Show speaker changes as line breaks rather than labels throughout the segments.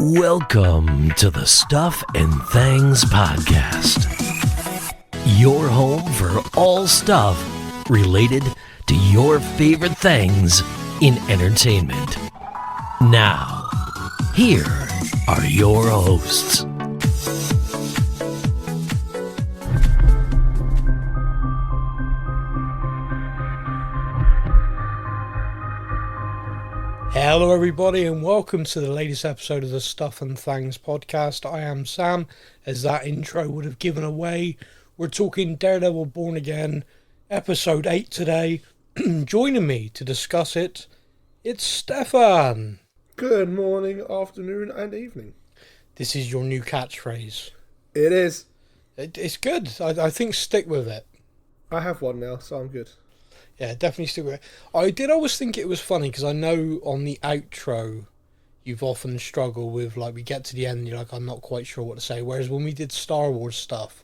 Welcome to the Stuff and Things Podcast, your home for all stuff related to your favorite things in entertainment. Now, here are your hosts.
Hello everybody and welcome to the latest episode of the Stuff and Things Podcast. I am Sam, as that intro would have given away. We're talking Daredevil Born Again, episode 8 today. Joining me to discuss it, it's Stefan.
Good morning, afternoon and evening.
This is your new catchphrase.
It is.
It's good. I think stick with it.
I have one now, so I'm good.
Yeah, definitely stick with it. I did always think it was funny because I know on the outro you've often struggled with, like, we get to the end and you're like, I'm not quite sure what to say. Whereas when we did Star Wars stuff,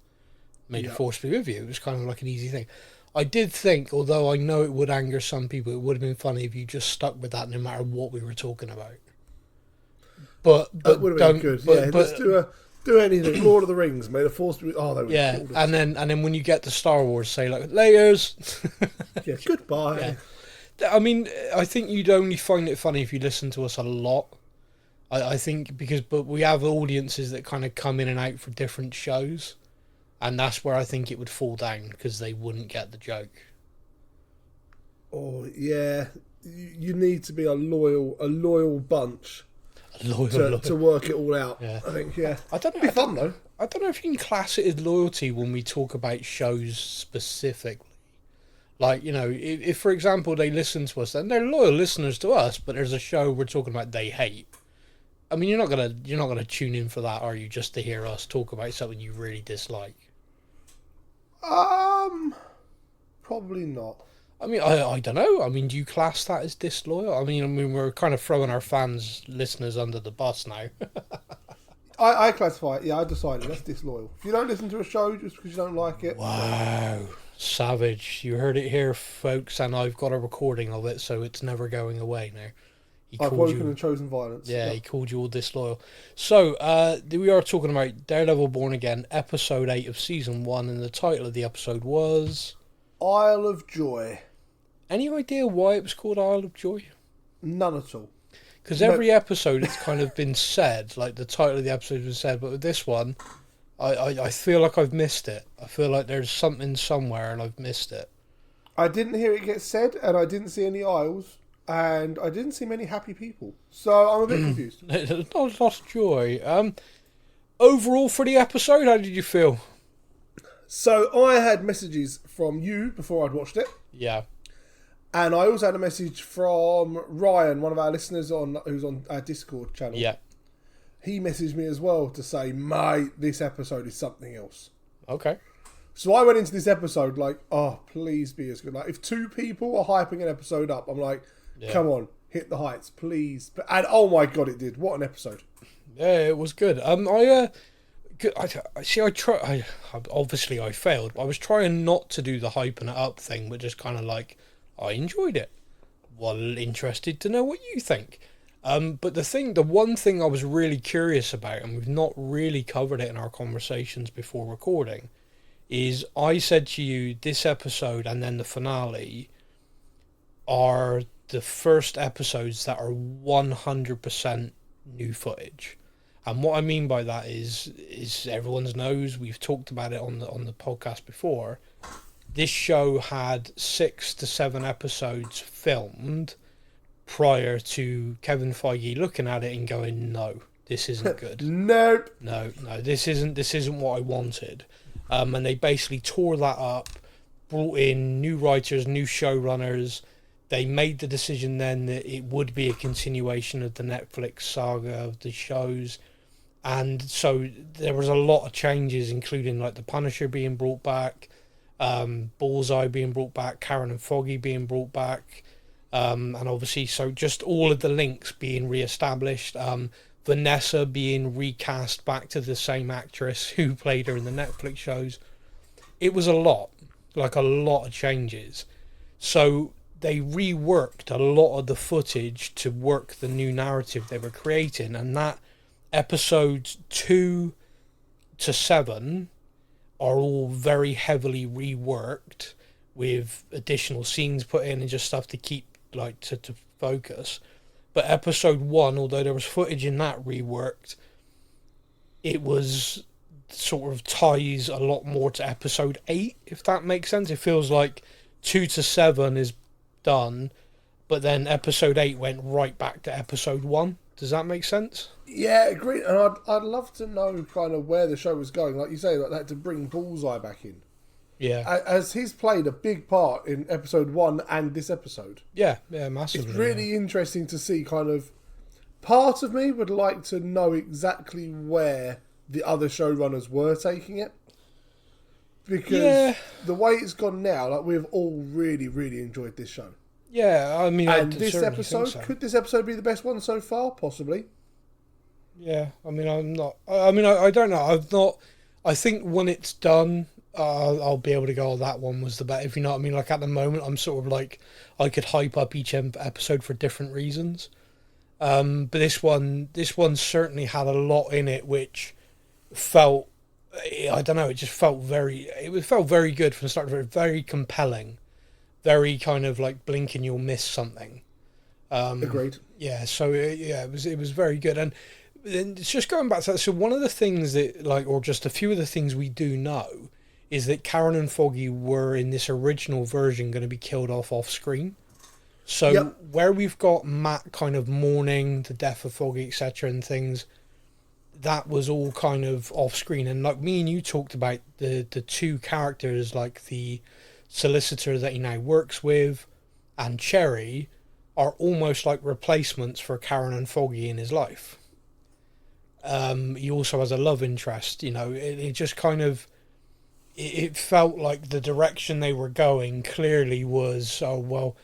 May the Force be with you, it was kind of like an easy thing. I did think, although I know it would anger some people, it would have been funny if you just stuck with that no matter what we were talking about. But
that would have been good. Let's do anything. Lord of the Rings, May the Force be. Oh, that would be cool.
And then when you get to Star Wars, say like layers.
Yeah, goodbye.
Yeah. I mean, I think you'd only find it funny if you listen to us a lot. I think but we have audiences that kind of come in and out for different shows, and that's where I think it would fall down because they wouldn't get the joke.
Oh yeah, you need to be a loyal bunch. To work it all out. Yeah. I think, yeah.
I don't know.
It'd be fun, though.
I don't know if you can class it as loyalty when we talk about shows specifically. Like, you know, if for example, they listen to us, then they're loyal listeners to us, but there's a show we're talking about they hate. I mean, you're not gonna tune in for that, are you, just to hear us talk about something you really dislike?
Probably not.
I mean, I don't know. I mean, do you class that as disloyal? I mean, we're kind of throwing our listeners under the bus now.
I classify it. Yeah, I decided that's disloyal. If you don't listen to a show just because you don't like it.
Wow. Savage. You heard it here, folks, and I've got a recording of it, so it's never going away now.
I've woken and chosen violence.
Yeah, he called you all disloyal. So, we are talking about Daredevil Born Again, episode 8 of season 1, and the title of the episode was
Isle of Joy.
Any idea why it was called Isle of Joy?
None at all.
Because every episode it's kind of been said, like the title of the episode was said, but with this one, I feel like I've missed it. I feel like there's something somewhere and I've missed it. I
didn't hear it get said, and I didn't see any isles, and I didn't see many happy people. So I'm a bit confused.
Lost joy. Overall for the episode, how did you feel?
So I had messages from you before I'd watched it.
Yeah.
And I also had a message from Ryan, one of our listeners who's on our Discord channel.
Yeah.
He messaged me as well to say, mate, this episode is something else.
Okay.
So I went into this episode like, oh, please be as good. Like, if two people are hyping an episode up, I'm like, come on, hit the heights, please. And oh my God, it did. What an episode.
Yeah, it was good. Obviously I failed. I was trying not to do the hyping it up thing, but just kind of like, I enjoyed it. Well, interested to know what you think. But the one thing I was really curious about, and we've not really covered it in our conversations before recording, is I said to you, this episode and then the finale are the first episodes that are 100% new footage. And what I mean by that is everyone knows, we've talked about it on the podcast before. This show had 6 to 7 episodes filmed prior to Kevin Foggy looking at it and going, no, this isn't good.
Nope.
No, this isn't what I wanted. And they basically tore that up, brought in new writers, new showrunners. They made the decision then that it would be a continuation of the Netflix saga of the shows. And so there was a lot of changes, including like the Punisher being brought back, Bullseye being brought back, Karen and Foggy being brought back, and obviously so just all of the links being re-established, Vanessa being recast back to the same actress who played her in the Netflix shows. It was a lot of changes. So they reworked a lot of the footage to work the new narrative they were creating, and that episodes 2 to 7 are all very heavily reworked with additional scenes put in and just stuff to keep like to focus. But episode 1, although there was footage in that reworked, it was sort of ties a lot more to episode 8, if that makes sense. It feels like 2 to 7 is done, but then episode 8 went right back to episode 1. Does that make sense?
Yeah, agreed. And I'd love to know kind of where the show was going. Like you say, like that to bring Bullseye back in.
Yeah.
As he's played a big part in episode 1 and this episode.
Yeah, massively.
It's really interesting to see kind of... Part of me would like to know exactly where the other showrunners were taking it. Because the way it's gone now, like we've all really, really enjoyed this show.
Yeah, I mean...
And this episode, could this episode be the best one so far? Possibly.
Yeah, I mean, I don't know. I've not... I think when it's done... I'll be able to go, oh, that one was the best, if you know what I mean. Like at the moment, I'm sort of like, I could hype up each episode for different reasons. But this one certainly had a lot in it, which felt, I don't know, it felt very good from the start of it, very compelling, very kind of like blink and you'll miss something.
Agreed.
Yeah, so it was very good. And it's just going back to that, so one of the things that, like, or just a few of the things we do know is that Karen and Foggy were in this original version going to be killed off screen. So where we've got Matt kind of mourning the death of Foggy, etc. and things, that was all kind of off screen. And like me and you talked about the two characters, like the solicitor that he now works with and Cherry, are almost like replacements for Karen and Foggy in his life. He also has a love interest, you know, it just kind of... It felt like the direction they were going clearly was, oh, well,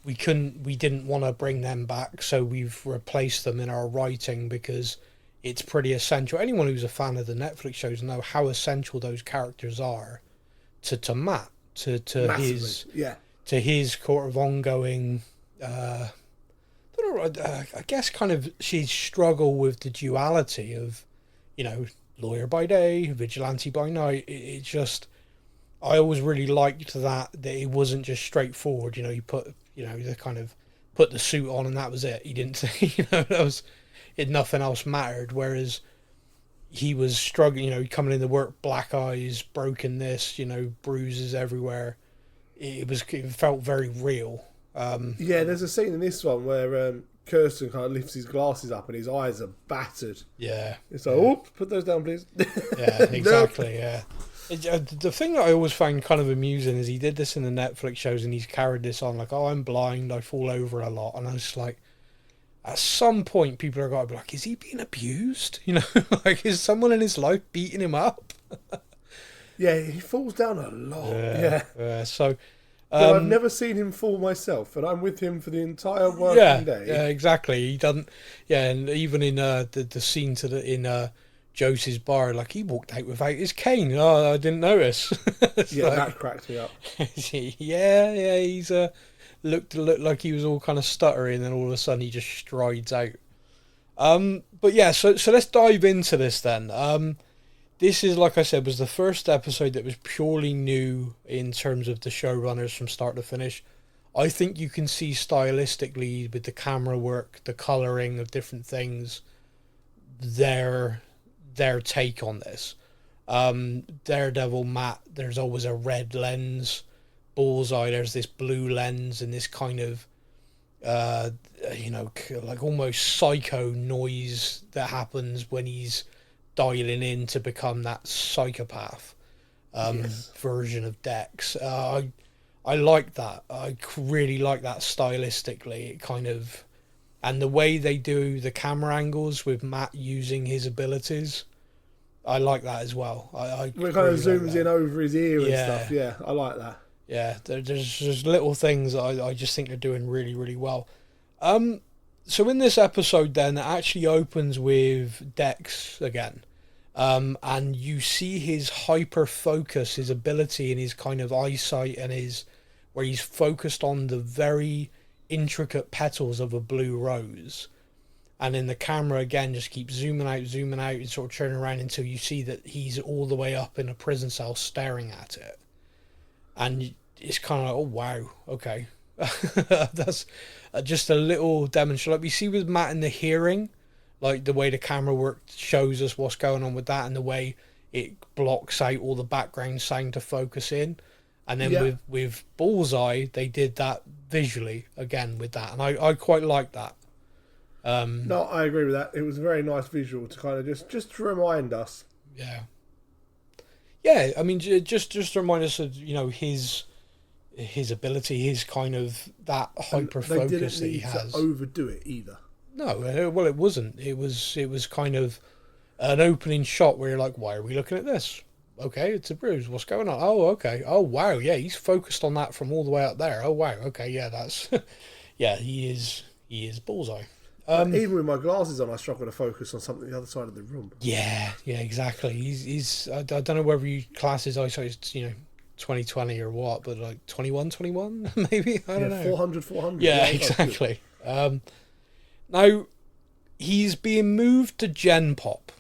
we didn't want to bring them back, so we've replaced them in our writing because it's pretty essential. Anyone who's a fan of the Netflix shows know how essential those characters are to Matt, to his sort of ongoing, I guess kind of his struggle with the duality of, you know, lawyer by day, vigilante by night. It just, I always really liked that it wasn't just straightforward. You know, they kind of put the suit on and that was it. He didn't say, you know, nothing else mattered. Whereas he was struggling, you know, coming into work, black eyes, broken this, you know, bruises everywhere. It felt very real.
There's a scene in this one where Kirsten kind of lifts his glasses up and his eyes are battered.
Yeah.
It's like, put those down, please.
Yeah, exactly, yeah. The thing that I always find kind of amusing is he did this in the Netflix shows and he's carried this on, like, oh, I'm blind, I fall over a lot. And I was just like, at some point, people are going to be like, is he being abused? You know, like, is someone in his life beating him up?
Yeah, he falls down a lot. Yeah.
So...
I've never seen him fall myself, and I'm with him for the entire working day.
Yeah, exactly. He doesn't. Yeah, and even in the scene in Josie's bar, like he walked out without his cane. Oh, I didn't notice.
That cracked me up.
yeah. He's looked like he was all kind of stuttery, and then all of a sudden he just strides out. But yeah, so let's dive into this then. This is, like I said, was the first episode that was purely new in terms of the showrunners from start to finish. I think you can see stylistically with the camera work, the colouring of different things, their take on this. Daredevil Matt, there's always a red lens. Bullseye, there's this blue lens and this kind of, like almost psycho noise that happens when he's dialing in to become that psychopath version of Dex. I like that. I really like that stylistically. It kind of, and the way they do the camera angles with Matt using his abilities, I like that as well.
It kind of zooms in over his ear and stuff. Yeah, I like that.
Yeah, there's just little things that I just think they're doing really, really well. So in this episode then, it actually opens with Dex again. And you see his hyper focus, his ability and his kind of eyesight and where he's focused on the very intricate petals of a blue rose. and then the camera again just keeps zooming out, and sort of turning around until you see that he's all the way up in a prison cell staring at it. And it's kind of like, oh wow, okay. That's just a little demonstration. Like we see with Matt in the hearing, like the way the camera work shows us what's going on with that, and the way it blocks out all the background sound to focus in. And then with Bullseye, they did that visually again with that, and I quite like that.
No, I agree with that. It was a very nice visual to kind of just to remind us.
Yeah. I mean, just to remind us of his ability, his kind of that hyper focus that he has.
They didn't need to overdo it either.
No, well, it wasn't. It was kind of an opening shot where you're like, why are we looking at this? Okay, it's a bruise. What's going on? Oh, okay. Oh, wow. Yeah, he's focused on that from all the way up there. Oh, wow. Okay, yeah, that's yeah. He is Bullseye.
Even with my glasses on, I struggle to focus on something the other side of the room.
Yeah, exactly. He's I don't know whether you class his eyesight as 20/20 or what, but like 21/21 maybe. I don't know.
400/400.
Yeah, exactly. Now he's being moved to Gen Pop.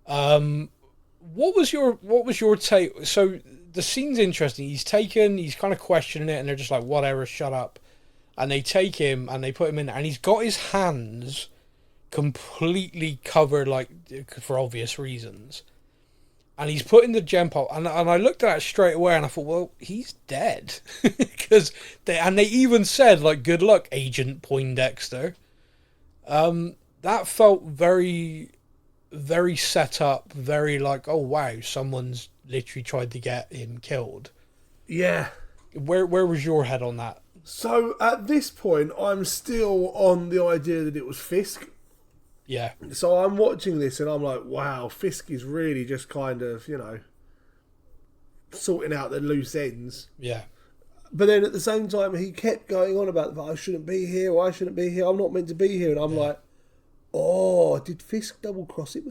What was your take? So the scene's interesting. He's kind of questioning it, and they're just like, whatever, shut up. And they take him and they put him in, and he's got his hands completely covered, like, for obvious reasons. And he's put in the Gen Pop, and I looked at it straight away, and I thought, well, he's dead. Because they even said, like, good luck, Agent Poindexter. That felt very, very set up, very like, oh wow, someone's literally tried to get him killed.
Yeah.
Where was your head on that?
So at this point, I'm still on the idea that it was Fisk.
Yeah.
So I'm watching this and I'm like, wow, Fisk is really just kind of, sorting out the loose ends.
Yeah.
But then at the same time, he kept going on about, I shouldn't be here, or I shouldn't be here, I'm not meant to be here. And I'm like, oh, did Fisk double cross it?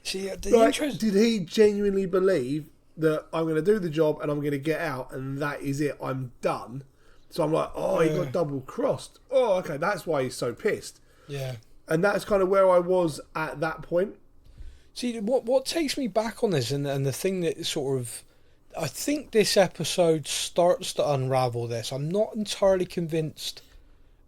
See,
did he genuinely believe that I'm going to do the job and I'm going to get out and that is it, I'm done? So I'm like, oh, he got double crossed. Oh, okay, that's why he's so pissed.
Yeah.
And that's kind of where I was at that point.
See, what takes me back on this, and the thing that sort of, I think this episode starts to unravel this. I'm not entirely convinced.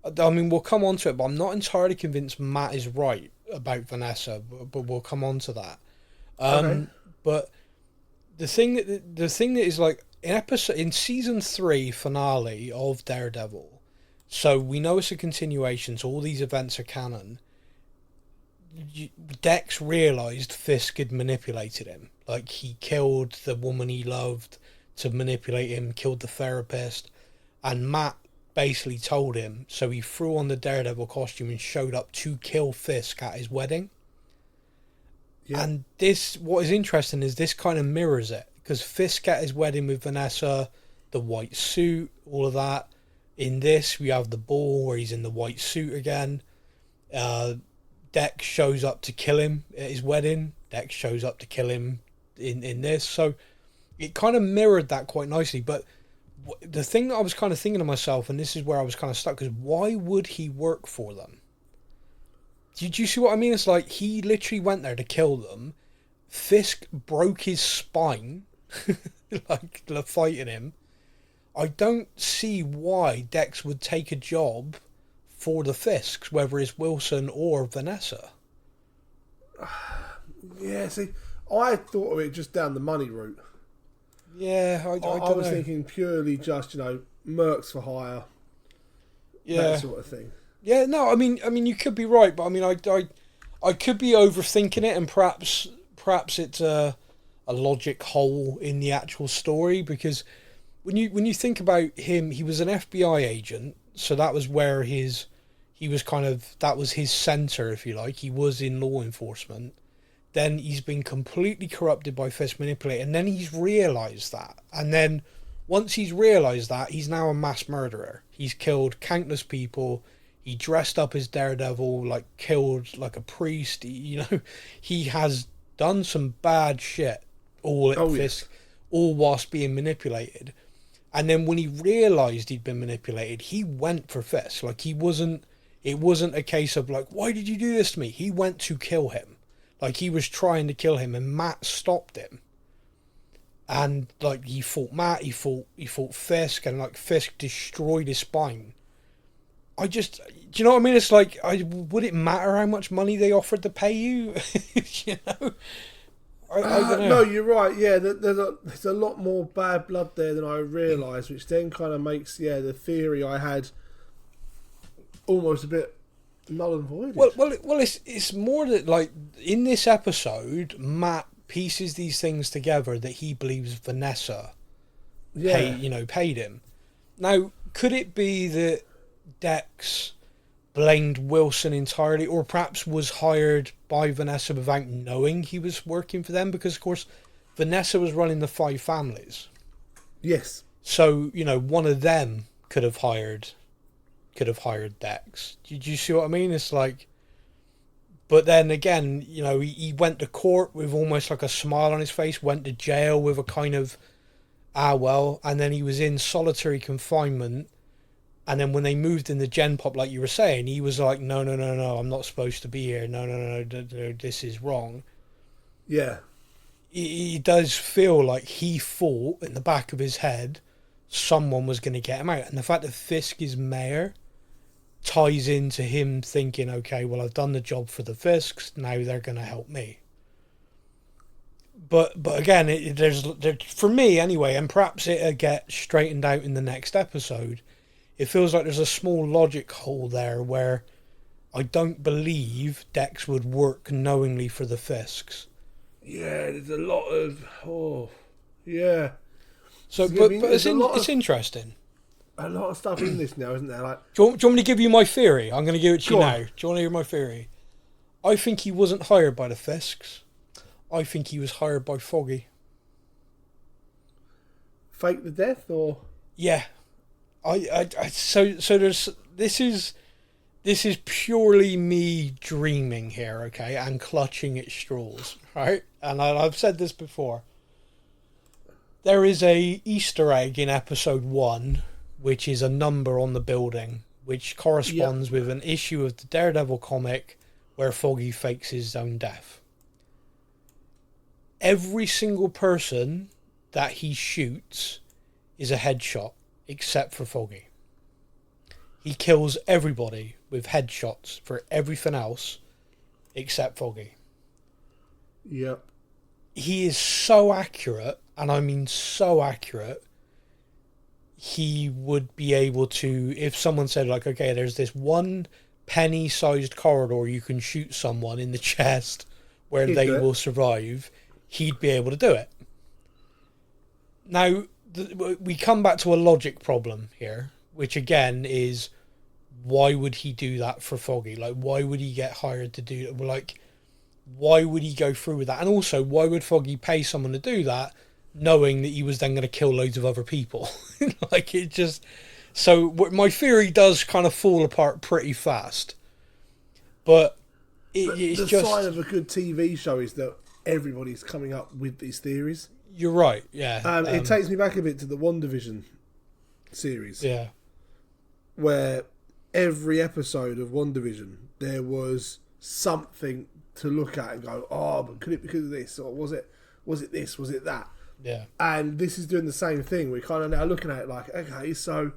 I mean, we'll come on to it, but I'm not entirely convinced Matt is right about Vanessa, but we'll come on to that.
Okay.
But the thing that is like in season 3 finale of Daredevil, so we know it's a continuation, so all these events are canon. Dex realised Fisk had manipulated him. Like, he killed the woman he loved to manipulate him, killed the therapist, and Matt basically told him, so he threw on the Daredevil costume and showed up to kill Fisk at his wedding. Yeah. And what is interesting is this kind of mirrors it, because Fisk at his wedding with Vanessa, the white suit, all of that. In this, we have the ball where he's in the white suit again. Dex shows up to kill him at his wedding. Dex shows up to kill him in this. So it kind of mirrored that quite nicely. But the thing that I was kind of thinking to myself, and this is where I was kind of stuck, is why would he work for them? Did you see what I mean? It's like he literally went there to kill them. Fisk broke his spine, like fighting him. I don't see why Dex would take a job for the Fisks, whether it's Wilson or Vanessa.
Yeah, see, I thought of it just down the money route.
Yeah, I
was thinking purely just, mercs for hire. Yeah. That sort of thing.
Yeah, no, I mean, you could be right, but I mean, I could be overthinking it, and perhaps it's a logic hole in the actual story, because when you think about him, he was an FBI agent, so that was where that was his center, if you like. He was in law enforcement. Then he's been completely corrupted by Fisk manipulated, and then he's realised that. And then once he's realised that, he's now a mass murderer. He's killed countless people. He dressed up as Daredevil, like killed like a priest. He has done some bad shit all at Fisk, all whilst being manipulated. And then when he realised he'd been manipulated, he went for Fisk. Like, it It wasn't a case of like, why did you do this to me? He went to kill him. Like, he was trying to kill him, and Matt stopped him. And like, he fought Matt, he fought Fisk, and like, Fisk destroyed his spine. Do you know what I mean? It's like, would it matter how much money they offered to pay you? You know? I don't know.
No, you're right. Yeah, there's a lot more bad blood there than I realised, which then kind of makes the theory I had almost a bit null and void.
Well, it's more that, like, in this episode, Matt pieces these things together that he believes Vanessa paid him. Now, could it be that Dex blamed Wilson entirely, or perhaps was hired by Vanessa without knowing he was working for them? Because, of course, Vanessa was running the 5 families.
Yes.
So, one of them could have hired Dex. Did you see what I mean? It's like, but then again, he went to court with almost like a smile on his face, went to jail with a kind of, and then he was in solitary confinement. And then when they moved in the Gen Pop, like you were saying, he was like, no, I'm not supposed to be here. No, this is wrong.
Yeah.
He does feel like he thought in the back of his head someone was going to get him out. And the fact that Fisk is mayor ties into him thinking, okay, well, I've done the job for the Fisks, now they're going to help me. But again, there's for me anyway, and perhaps it'll get straightened out in the next episode, it feels like there's a small logic hole there where I don't believe Dex would work knowingly for the Fisks.
Yeah, there's a lot of... yeah.
So, but it's interesting.
A lot of stuff in this now, isn't there? Like,
do you want me to give you my theory? I'm going to give it to you now.
On.
Do you want to hear my theory? I think he wasn't hired by the Fisks. I think he was hired by Foggy.
Fake the death, or...
Yeah. So there's... This is purely me dreaming here, okay, and clutching at straws, right? And I've said this before. There is a Easter egg in episode 1, which is a number on the building, which corresponds with an issue of the Daredevil comic where Foggy fakes his own death. Every single person that he shoots is a headshot, except for Foggy. He kills everybody with headshots for everything else except Foggy.
Yep.
He is so accurate, and I mean so accurate, he would be able to, if someone said like, okay, there's this one penny-sized corridor you can shoot someone in the chest where they will survive, he'd be able to do it. Now, we come back to a logic problem here, which again is, why would he do that for Foggy? Like, why would he get hired to do that? Like, why would he go through with that? And also, why would Foggy pay someone to do that, knowing that he was then going to kill loads of other people? Like, it just... So, my theory does kind of fall apart pretty fast. But it's
the
just...
sign of a good TV show is that everybody's coming up with these theories.
You're right, yeah.
It takes me back a bit to the WandaVision series.
Yeah.
Where every episode of WandaVision, there was something to look at and go, oh, but could it be because of this? Or was it this? Was it that?
Yeah.
And this is doing the same thing. We're kind of now looking at it like, okay, so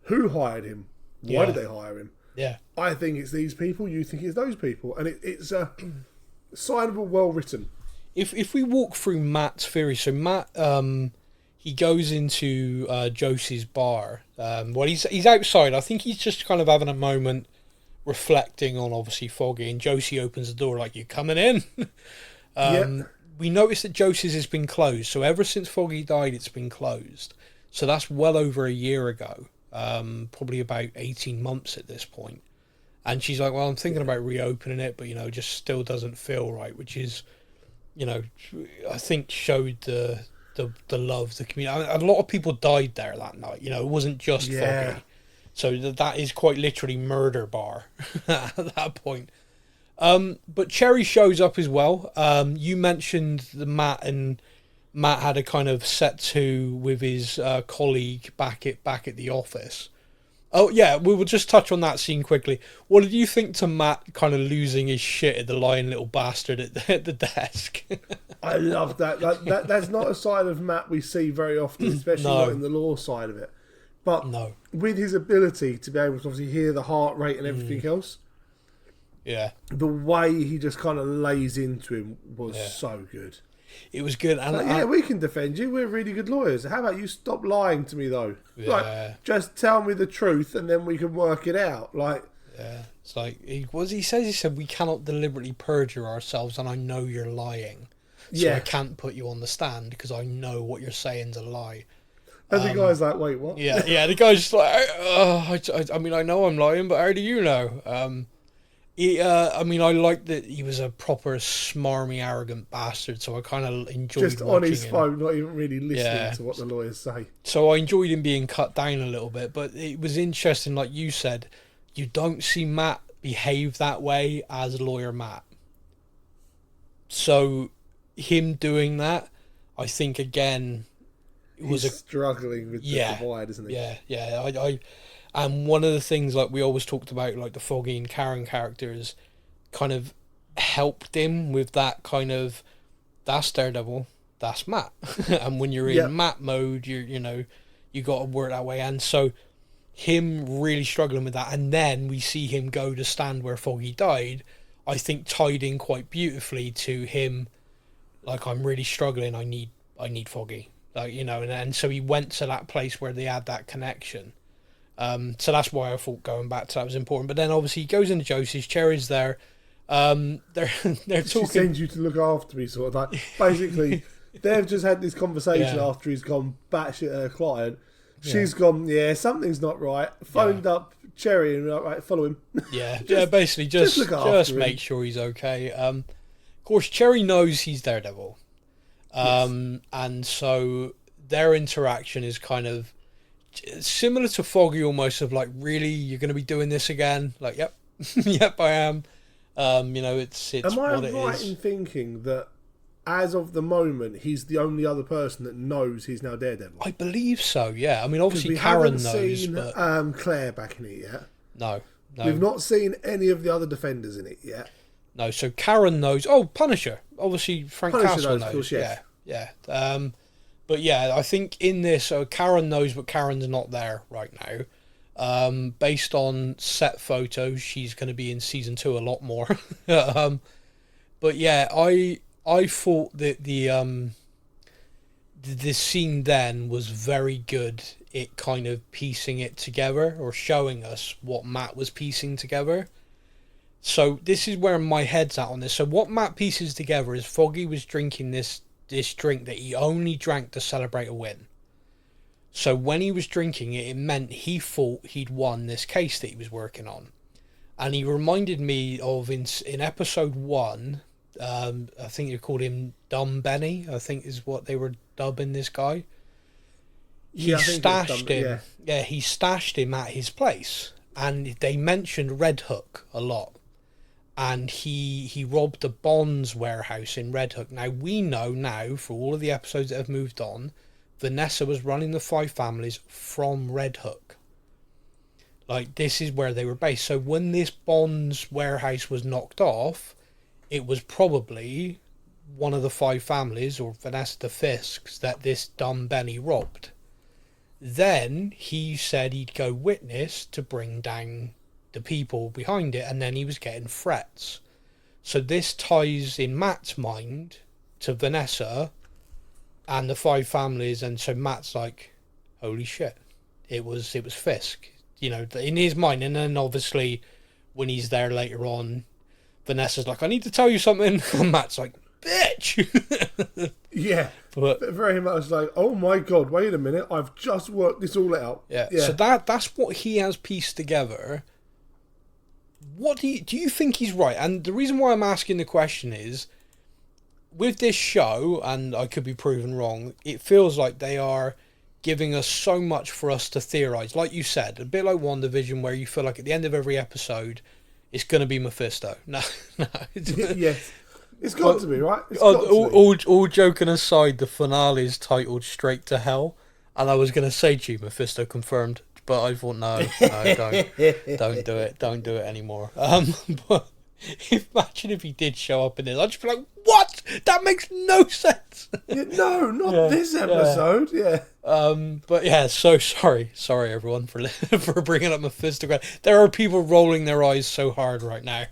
who hired him? Why did they hire him?
Yeah.
I think it's these people. You think it's those people. And it's a signable, well written.
If we walk through Matt's theory, so Matt, he goes into Josie's bar. Well, he's outside. I think he's just kind of having a moment, reflecting on obviously Foggy. And Josie opens the door like, "You coming in?" We notice that Josie's has been closed. So ever since Foggy died, it's been closed. So that's well over a year ago. Probably about 18 months at this point. And she's like, "Well, I'm thinking about reopening it, but it just still doesn't feel right," which is, I think showed the love, the community. A lot of people died there that night. It wasn't just Foggy. So that is quite literally murder bar at that point. But Cherry shows up as well. You mentioned the Matt had a kind of set to with his colleague back at the office. Oh, yeah, we will just touch on that scene quickly. What did you think to Matt kind of losing his shit at the lying little bastard at the desk?
I love that. That's not a side of Matt we see very often, especially not in the law side of it. But with his ability to be able to obviously hear the heart rate and everything else, the way he just kind of lays into him was so good.
It was good. And
we can defend you. We're really good lawyers. How about you stop lying to me, though?
Yeah.
Like, just tell me the truth, and then we can work it out. Like,
it's like he said we cannot deliberately perjure ourselves, and I know you're lying, so I can't put you on the stand because I know what you're saying's a lie.
And the guy's like, wait, what?
Yeah. The guy's just like, I mean, I know I'm lying, but how do you know? I mean, I liked that he was a proper smarmy, arrogant bastard, so I kind of enjoyed
just on his phone, not even really listening to what the lawyers say.
So I enjoyed him being cut down a little bit, but it was interesting, like you said, you don't see Matt behave that way as lawyer Matt. So him doing that, I think, again,
he's struggling with the divide, isn't he?
Yeah. And one of the things, like we always talked about, like the Foggy and Karen characters, kind of helped him with that kind of, that's Daredevil, that's Matt. And when you're in Matt mode, you got to work that way. And so him really struggling with that, and then we see him go to stand where Foggy died, I think tied in quite beautifully to him, like, I'm really struggling, I need Foggy. Like, and so he went to that place where they had that connection. So that's why I thought going back to that was important. But then obviously he goes into Josie's, Cherry's there. They're talking.
She sends you to look after me, sort of like. Basically, they've just had this conversation after he's gone batshit at her client. She's gone, something's not right. Phoned up Cherry and right, follow him.
Basically just make sure he's okay. Of course, Cherry knows he's Daredevil. And so their interaction is kind of similar to Foggy, almost, of like, really, you're going to be doing this again? Like, yep, I am. It's
am I
what it
right
is.
in thinking that as of the moment he's the only other person that knows he's now Daredevil?
I believe so. Yeah, I mean, obviously Karen knows,
seen,
but
Claire back in it yet.
No,
we've not seen any of the other Defenders in it yet.
No, so Karen knows. Oh, Punisher, obviously Frank Castle knows.
Of course, yes.
Yeah. But yeah, I think in this, Karen knows, but Karen's not there right now. Based on set photos, she's going to be in season 2 a lot more. But yeah, I thought that the scene then was very good. It kind of piecing it together, or showing us what Matt was piecing together. So this is where my head's at on this. So what Matt pieces together is Foggy was drinking this drink that he only drank to celebrate a win. So when he was drinking it, it meant he thought he'd won this case that he was working on. And he reminded me of in episode 1, I think you called him Dumb Benny, I think is what they were dubbing this guy. He stashed him. Yeah, he stashed him at his place. And they mentioned Red Hook a lot. And he robbed the Bonds warehouse in Red Hook. Now, we know now, for all of the episodes that have moved on, Vanessa was running the 5 families from Red Hook. Like, this is where they were based. So when this Bonds warehouse was knocked off, it was probably one of the 5 families, or Vanessa the Fisks, that this dumb Benny robbed. Then he said he'd go witness to bring down the people behind it, and then he was getting threats. So this ties in Matt's mind to Vanessa and the 5 families, and so Matt's like, holy shit, it was Fisk, in his mind. And then obviously when he's there later on, Vanessa's like, I need to tell you something, and Matt's like, bitch.
Yeah, but very much like, oh my god, wait a minute, I've just worked this all out.
Yeah. So that's what he has pieced together. What do you think he's right? And the reason why I'm asking the question is, with this show, and I could be proven wrong, it feels like they are giving us so much for us to theorize. Like you said, a bit like WandaVision, where you feel like at the end of every episode, it's going to be Mephisto. No.
Yes. It's got to be, right?
All joking aside, the finale is titled Straight to Hell. And I was going to say to you, Mephisto confirmed, but I thought no, don't do it anymore. But imagine if he did show up in this, I'd just be like, what? That makes no sense.
No, not this episode. Yeah.
But yeah, so sorry everyone for bringing up Mephisto. There are people rolling their eyes so hard right now.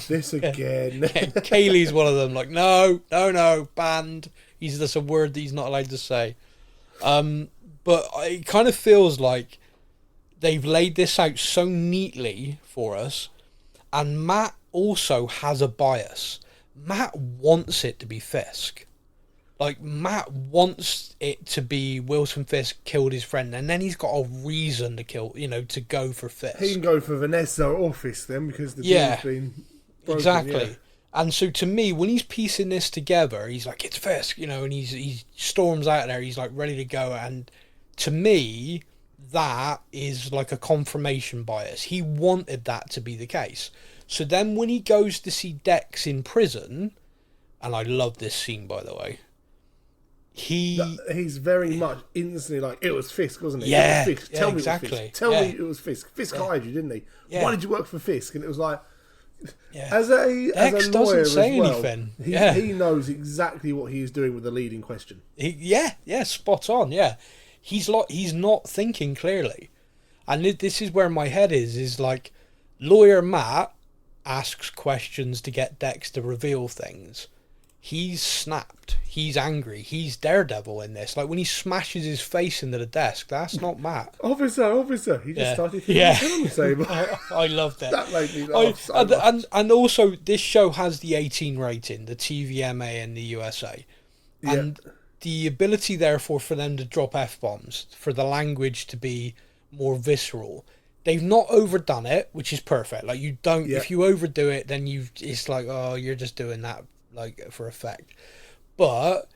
This again.
Kaylee's one of them. Like, no, banned. That's a word that he's not allowed to say. But it kind of feels like they've laid this out so neatly for us, and Matt also has a bias. Matt wants it to be Fisk. Like, Matt wants it to be Wilson Fisk killed his friend, and then he's got a reason to kill, to go for Fisk.
He can go for Vanessa or Fisk then, because the deal's been broken.
Exactly.
Yeah.
And so to me, when he's piecing this together, he's like, it's Fisk, and he storms out there, he's like ready to go, and to me, that is like a confirmation bias. He wanted that to be the case. So then when he goes to see Dex in prison, and I love this scene, by the way, he's
very much instantly like, it was Fisk, wasn't it?
Yeah,
it was Fisk. Tell me
exactly.
It was Fisk. Tell me it was Fisk. Fisk hired you, didn't he?
Yeah.
Why did you work for Fisk? And it was like,
Dex
as a lawyer as well,
anything.
He knows exactly what he is doing with the lead in question.
Spot on. Yeah, he's not thinking clearly, and this is where my head is like, lawyer Matt asks questions to get Dex to reveal things. He's snapped. He's angry. He's Daredevil in this. Like when he smashes his face into the desk, that's not Matt.
Officer. He just started hitting on the table.
I loved it.
That made me laugh so much.
And also, this show has the 18 rating, the TVMA in the USA. And the ability, therefore, for them to drop F-bombs, for the language to be more visceral. They've not overdone it, which is perfect. Like, you don't... If you overdo it, then it's like, oh, you're just doing that like for effect. But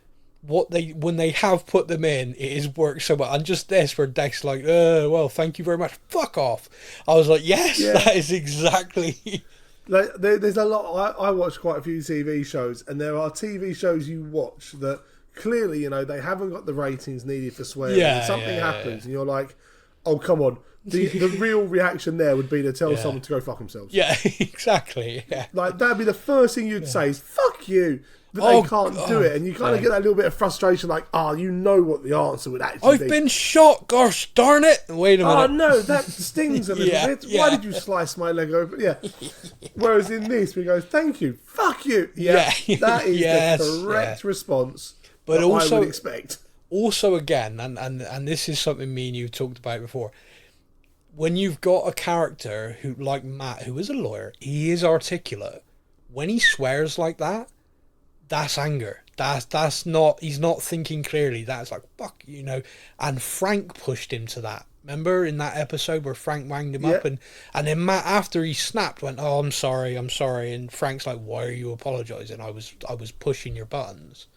when they have put them in, it has worked so well. And just this where Dex like, well, thank you very much, fuck off. I was like, yes, that is exactly.
Like there's a lot. I watch quite a few TV shows, and there are TV shows you watch that clearly they haven't got the ratings needed for swearing. And something happens and you're like, oh, come on. The real reaction there would be to tell someone to go fuck themselves.
Yeah, exactly. Yeah.
Like, that'd be the first thing you'd say is, fuck you. But they can't do it. And you kind of get that little bit of frustration, like, you know what the answer would actually be.
I've been shot, gosh darn it. Wait a minute.
Oh, no, that stings a little bit. Why did you slice my leg open? Yeah. Whereas in this, we go, thank you, fuck you. Yeah, that is the correct response but also, I would expect.
Also, again, and this is something me and you talked about before, when you've got a character who, like Matt, who is a lawyer, he is articulate. When he swears like that, that's anger. That's not, he's not thinking clearly. That's like, fuck, And Frank pushed him to that. Remember in that episode where Frank wanged him up? And then Matt, after he snapped, went, oh, I'm sorry. And Frank's like, why are you apologising? I was pushing your buttons.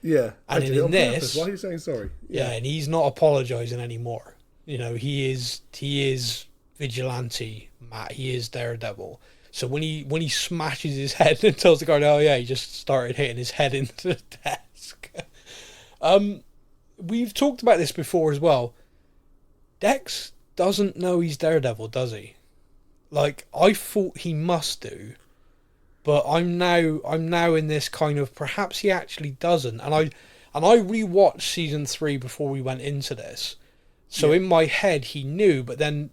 Yeah.
And in this...
Why are you saying sorry?
Yeah, and he's not apologising anymore. He is vigilante Matt. He is Daredevil. So when he smashes his head and tells the guard, oh yeah, he just started hitting his head into the desk. We've talked about this before as well. Dex doesn't know he's Daredevil, does he? Like, I thought he must do, but I'm now in this kind of perhaps he actually doesn't. And I rewatched season 3 before we went into this. So in my head, he knew, but then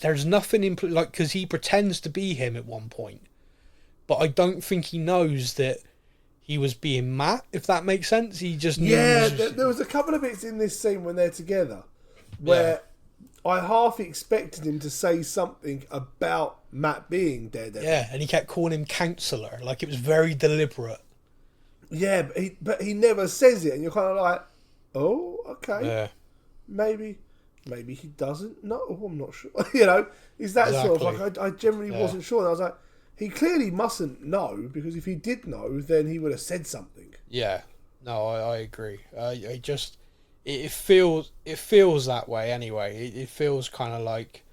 there's nothing in because he pretends to be him at one point, but I don't think he knows that he was being Matt. If that makes sense, he just knew.
Yeah, there was a couple of bits in this scene when they're together where I half expected him to say something about Matt being Daredevil.
Yeah, and he kept calling him counselor, like it was very deliberate.
Yeah, but he never says it, and you're kind of like, oh, okay.
Yeah.
Maybe he doesn't know. Oh, I'm not sure. Is that sort of like I generally wasn't sure. And I was like, he clearly mustn't know, because if he did know, then he would have said something.
Yeah, no, I agree. It feels that way anyway. It feels kind of like,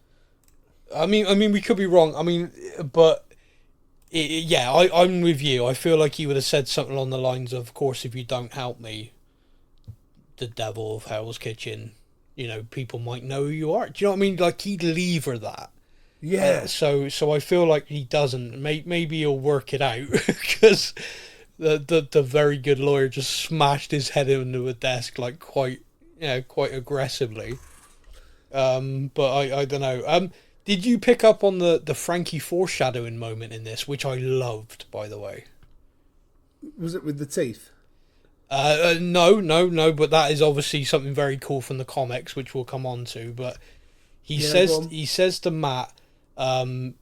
I mean, we could be wrong. I mean, but I'm with you. I feel like he would have said something along the lines of course, if you don't help me, the devil of Hell's Kitchen, people might know who you are. Do you know what I mean? Like, he'd leave her that.
Yeah.
So I feel like he doesn't. Maybe he'll work it out because the very good lawyer just smashed his head into a desk like quite aggressively. But I don't know. Did you pick up on the Frankie foreshadowing moment in this, which I loved, by the way?
Was it with the teeth?
No. But that is obviously something very cool from the comics, which we'll come on to. But he says to Matt, about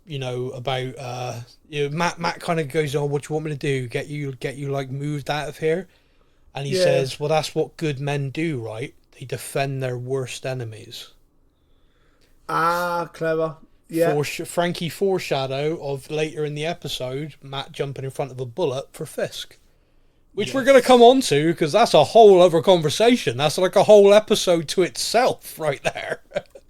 Matt kind of goes, "Oh, what do you want me to do? Get you like moved out of here?" And he says, "Well, that's what good men do, right? They defend their worst enemies."
Ah, clever. Yeah.
Frankie foreshadow of later in the episode, Matt jumping in front of a bullet for Fisk. Which we're going to come on to, because that's a whole other conversation. That's like a whole episode to itself right there.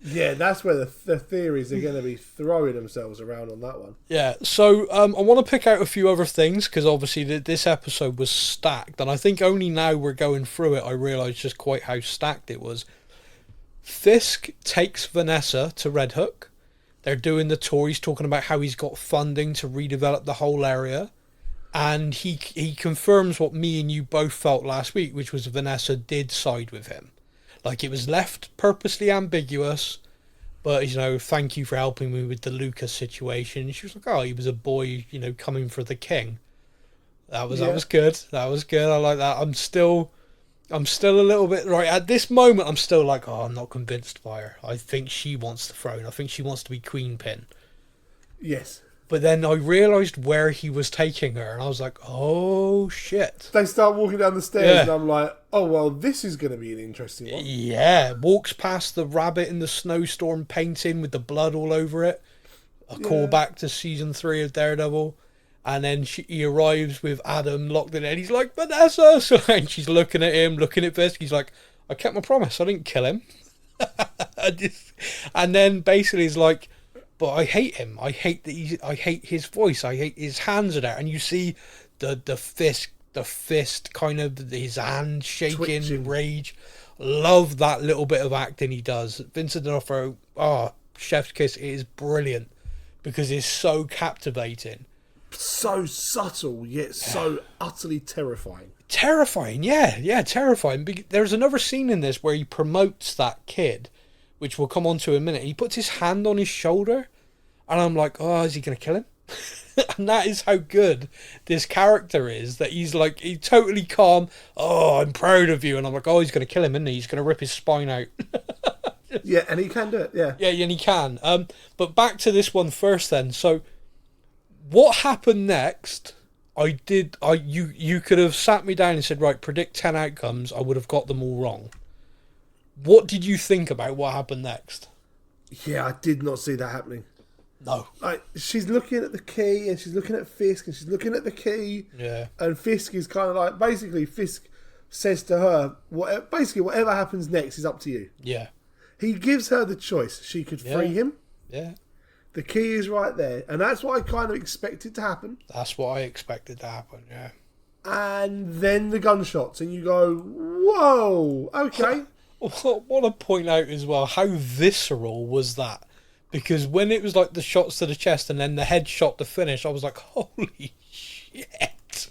Yeah, that's where the theories are going to be throwing themselves around on that one.
Yeah, so I want to pick out a few other things, because obviously this episode was stacked, and I think only now we're going through it I realise just quite how stacked it was. Fisk takes Vanessa to Red Hook. They're doing the tour. He's talking about how he's got funding to redevelop the whole area. And he confirms what me and you both felt last week, which was Vanessa did side with him. Like, it was left purposely ambiguous, but, thank you for helping me with the Lucas situation. She was like, oh, he was a boy, coming for the king. That was good. That was good. I like that. I'm still a little bit, right, at this moment, I'm still like, oh, I'm not convinced by her. I think she wants the throne. I think she wants to be Queen Pin.
Yes.
But then I realised where he was taking her, and I was like, oh, shit.
They start walking down the stairs, and I'm like, oh, well, this is going to be an interesting one.
Yeah, walks past the rabbit in the snowstorm painting with the blood all over it. A callback to season 3 of Daredevil. And then he arrives with Adam locked in it, and he's like, Vanessa! So, and she's looking at him, looking at Fisk. He's like, I kept my promise. I didn't kill him. And then basically he's like, but I hate him. I hate his voice. I hate his hands are there. And you see the fist kind of, his hand shaking,
twitching.
Rage. Love that little bit of acting he does. Vincent D'Onofrio, chef's kiss. It is brilliant because it's so captivating.
So subtle, yet so utterly terrifying.
Terrifying, yeah, terrifying. There's another scene in this where he promotes that kid, which we'll come on to in a minute. He puts his hand on his shoulder, and I'm like, oh, is he going to kill him? And that is how good this character is, that he's totally calm. Oh, I'm proud of you. And I'm like, oh, he's going to kill him, isn't he? He's going to rip his spine out.
Yeah, and he can do it, yeah.
Yeah, and he can. But back to this one first then. So, what happened next? You could have sat me down and said, right, predict 10 outcomes. I would have got them all wrong. What did you think about what happened next?
Yeah, I did not see that happening.
No.
She's looking at the key, and she's looking at Fisk, and she's looking at the key.
Yeah.
And Fisk is kind of like, basically, Fisk says to her, whatever happens next is up to you.
Yeah.
He gives her the choice. She could free him.
Yeah.
The key is right there. And that's what I kind of expected to happen.
That's what I expected to happen, yeah.
And then the gunshots, and you go, whoa, okay.
I want to point out as well how visceral was that, because when it was like the shots to the chest and then the headshot to finish, I was like, holy shit.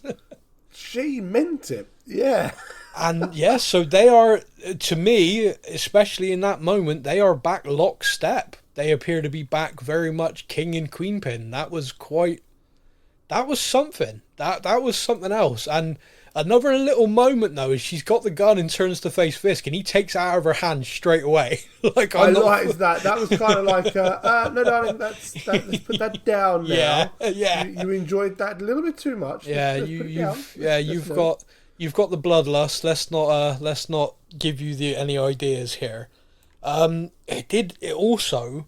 She meant it, yeah.
And yeah, so they are, to me, especially in that moment, they are back lockstep. They appear to be back very much King and Queen Pin. That was something. That was something else. And another little moment though is she's got the gun and turns to face Fisk, and he takes it out of her hand straight away. Like,
I liked that. That was kind of like, no, darling, let's put that down now.
Yeah.
You enjoyed that a little bit too much.
Yeah, you've got the bloodlust. Let's not give you any ideas here. It also,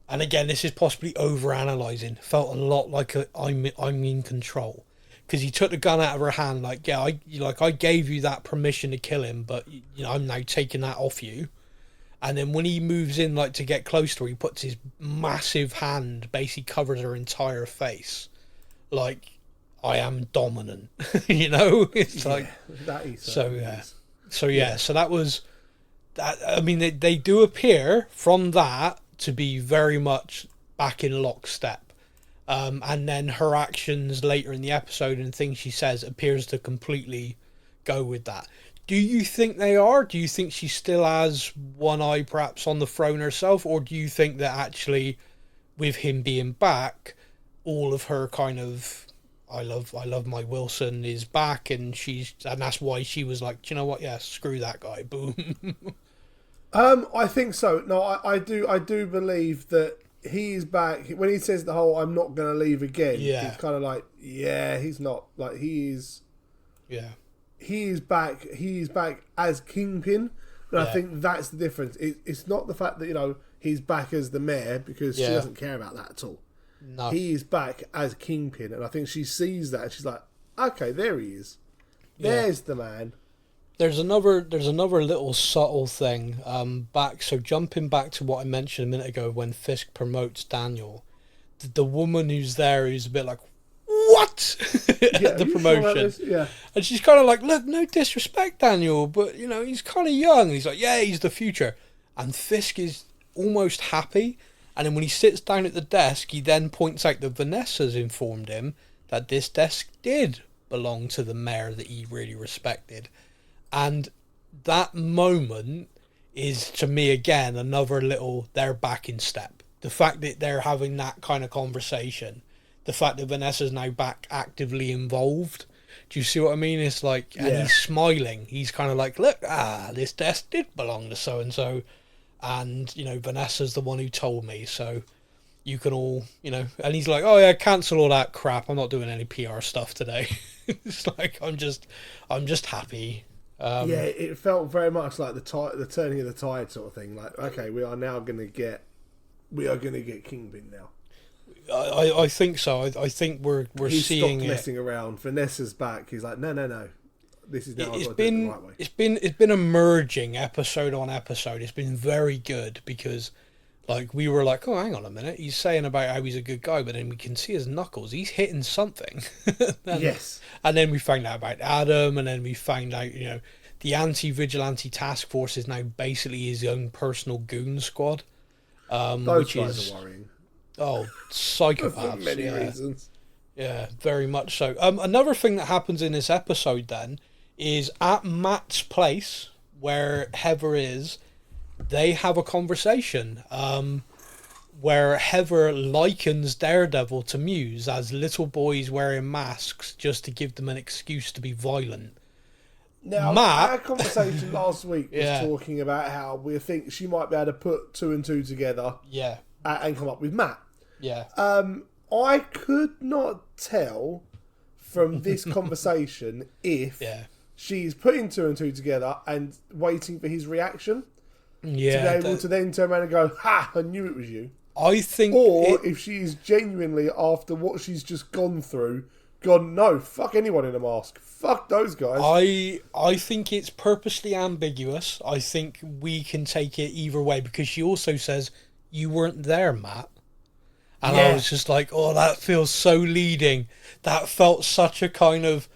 and again, this is possibly over-analysing, felt a lot like I'm in control. Because he took the gun out of her hand, like, yeah, I gave you that permission to kill him, but I'm now taking that off you. And then when he moves in, like, to get close to her, he puts his massive hand, basically covers her entire face, like, I am dominant. It's like
that is
so. Yeah, so that was I mean, they do appear from that to be very much back in lockstep. And then her actions later in the episode and things she says appears to completely go with that. Do you think they are? Do you think she still has one eye perhaps on the throne herself? Or do you think that actually, with him being back, all of her kind of, I love my Wilson is back, and that's why she was like, do you know what? Yeah, screw that guy. Boom.
I think so. No, I do believe that he's back. When he says the whole "I'm not going to leave again," he's kind of like, yeah, he's not. Like, he's back. He's back as Kingpin, and I think that's the difference. It's not the fact that he's back as the mayor, because she doesn't care about that at all.
No,
he is back as Kingpin, and I think she sees that and she's like, okay, there he is. There's the man. There's
another little subtle thing. Jumping back to what I mentioned a minute ago when Fisk promotes Daniel, the woman who's there who's a bit like, what? At the promotion.
Yeah.
And she's kind of like, look, no disrespect, Daniel, but he's kind of young. And he's like, yeah, he's the future. And Fisk is almost happy. And then when he sits down at the desk, he then points out that Vanessa's informed him that this desk did belong to the mayor that he really respected. And that moment is, to me, again, another little, they're back in step. The fact that they're having that kind of conversation, the fact that Vanessa's now back actively involved. Do you see what I mean? It's like, and he's smiling. He's kind of like, look, this desk did belong to so-and-so. And, Vanessa's the one who told me, so you can all, and he's like, oh yeah, cancel all that crap. I'm not doing any PR stuff today. It's like, I'm just happy.
It felt very much like the turning of the tide sort of thing. Like, okay, we are going to get Kingpin now.
I think so. I think we're seeing
stopped messing around. Vanessa's back. He's like, no. This is now.
It's been emerging episode on episode. It's been very good because, like, we were like, oh, hang on a minute. He's saying about how he's a good guy, but then we can see his knuckles. He's hitting something. And then we found out about Adam, and then we found out, the anti-vigilante task force is now basically his own personal goon squad.
Those guys are worrying.
Oh, psychopaths.
For many reasons.
Yeah, very much so. Another thing that happens in this episode then is at Matt's place, where Heather is, they have a conversation where Heather likens Daredevil to Muse as little boys wearing masks just to give them an excuse to be violent.
Now, our conversation last week was talking about how we think she might be able to put two and two together and come up with Matt.
Yeah.
I could not tell from this conversation if she's putting two and two together and waiting for his reaction to be able to then turn around and go, ha, I knew it was you.
I think...
Or if she's genuinely, after what she's just gone through, gone, no, fuck anyone in a mask. Fuck those guys.
I think it's purposely ambiguous. I think we can take it either way, because she also says, you weren't there, Matt. And I was just like, oh, that feels so leading. That felt such a kind of,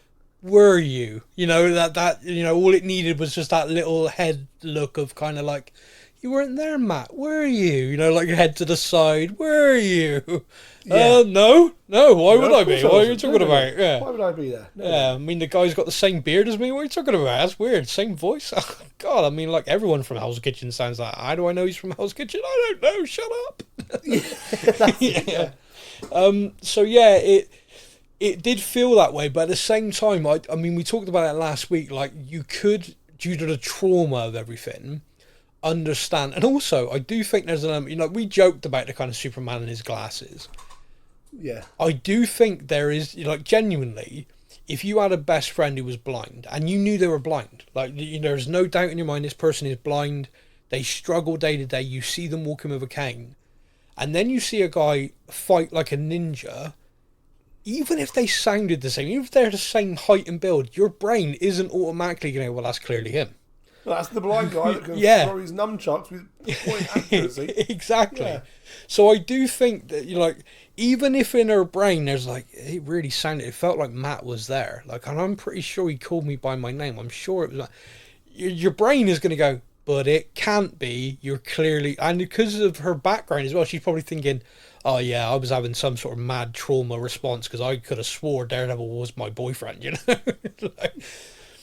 were you? All it needed was just that little head look of kind of like, you weren't there, Matt, were you? Like head to the side, were you? No, why would I be? What are you talking about? Yeah.
Why would I be there?
No. I mean, the guy's got the same beard as me. What are you talking about? That's weird. Same voice. Oh, God, I mean, like everyone from Hell's Kitchen sounds like, how do I know he's from Hell's Kitchen? I don't know. Shut up. It did feel that way, but at the same time, I mean, we talked about it last week. Like, you could, due to the trauma of everything, understand. And also, I do think there's an element, we joked about the kind of Superman and his glasses.
Yeah.
I do think there is, genuinely, if you had a best friend who was blind and you knew they were blind, there's no doubt in your mind this person is blind, they struggle day to day, you see them walking with a cane, and then you see a guy fight like a ninja, even if they sounded the same, even if they're the same height and build, your brain isn't automatically going to go, well, that's clearly him.
Well, that's the blind guy that can throw his nunchucks with point accuracy.
Exactly.
Yeah.
So I do think that, even if in her brain there's it really sounded, it felt like Matt was there. And I'm pretty sure he called me by my name. I'm sure it was your brain is going to go, but it can't be. You're clearly, and because of her background as well, she's probably thinking, oh yeah, I was having some sort of mad trauma response because I could have swore Daredevil was my boyfriend, you know. Like,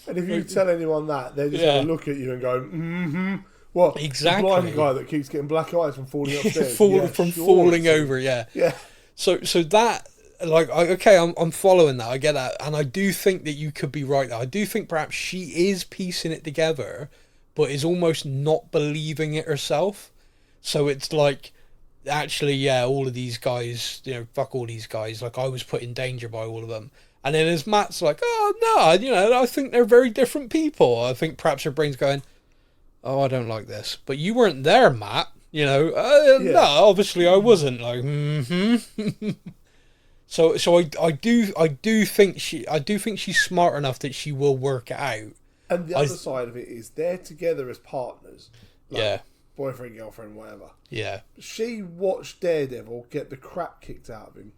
and if you tell anyone that, they're just going to look at you and go, mm-hmm. What?
Exactly.
The blind guy that keeps getting black eyes from falling upstairs.
Falling over, yeah.
Yeah.
So that, like, okay, I'm following that. I get that. And I do think that you could be right there. I do think perhaps she is piecing it together, but is almost not believing it herself. So it's like, actually, yeah, all of these guys, you know, fuck all these guys. Like, I was put in danger by all of them. And then as Matt's like, oh, no, you know, I think they're very different people. I think perhaps her brain's going, oh, I don't like this. But you weren't there, Matt. You know, no, obviously I wasn't. Like, So I do think she's smart enough that she will work it out.
And the other side of it is they're together as partners. Like,
yeah.
Boyfriend, girlfriend, whatever.
Yeah.
She watched Daredevil get the crap kicked out of him.